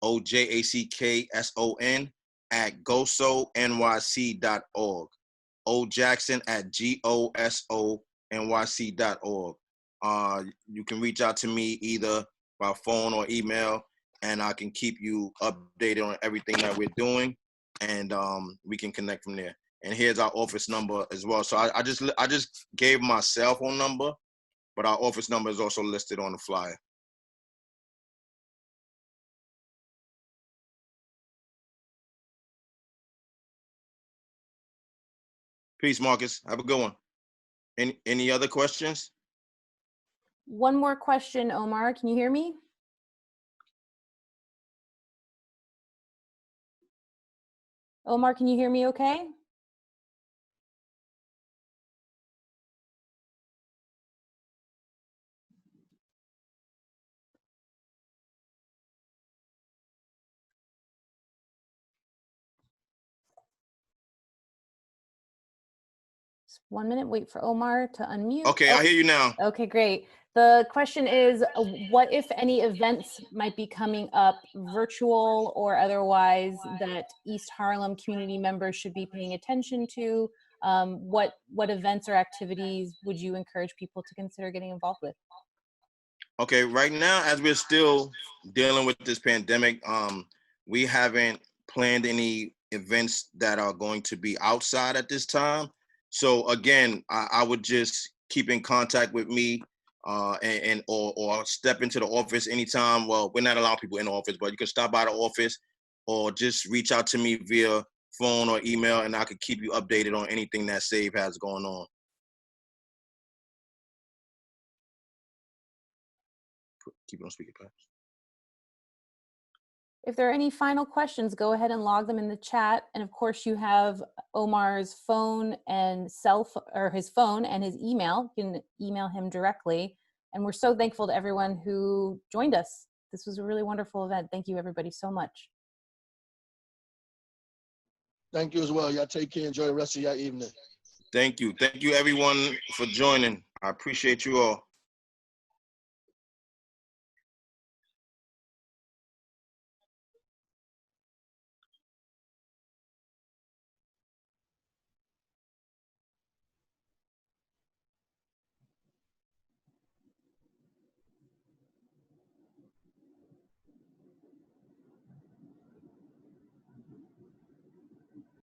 OJACKSON at GOSONYC.org. ojackson@GOSONYC.org. You can reach out to me either by phone or email, and I can keep you updated on everything that we're doing, and we can connect from there. And here's our office number as well. So I just gave my cell phone number, but our office number is also listed on the flyer. Peace, Marcus. Have a good one. Any other questions? One more question, Omar. Can you hear me? Omar, can you hear me okay? Just 1 minute, wait for Omar to unmute. Okay, I hear you now. Okay, great. The question is, what, if any, events might be coming up, virtual or otherwise, that East Harlem community members should be paying attention to? What events or activities would you encourage people to consider getting involved with? Okay, right now, as we're still dealing with this pandemic, we haven't planned any events that are going to be outside at this time. So again, I would just keep in contact with me or step into the office anytime. Well, we're not allowing people in the office, but you can stop by the office or just reach out to me via phone or email, and I could keep you updated on anything that SAVE has going on. Keep it on speaker, perhaps. If there are any final questions, go ahead and log them in the chat. And of course, you have Omar's phone and his phone and his email. You can email him directly. And we're so thankful to everyone who joined us. This was a really wonderful event. Thank you, everybody, so much. Thank you as well. Y'all take care. Enjoy the rest of your evening. Thank you. Thank you, everyone, for joining. I appreciate you all.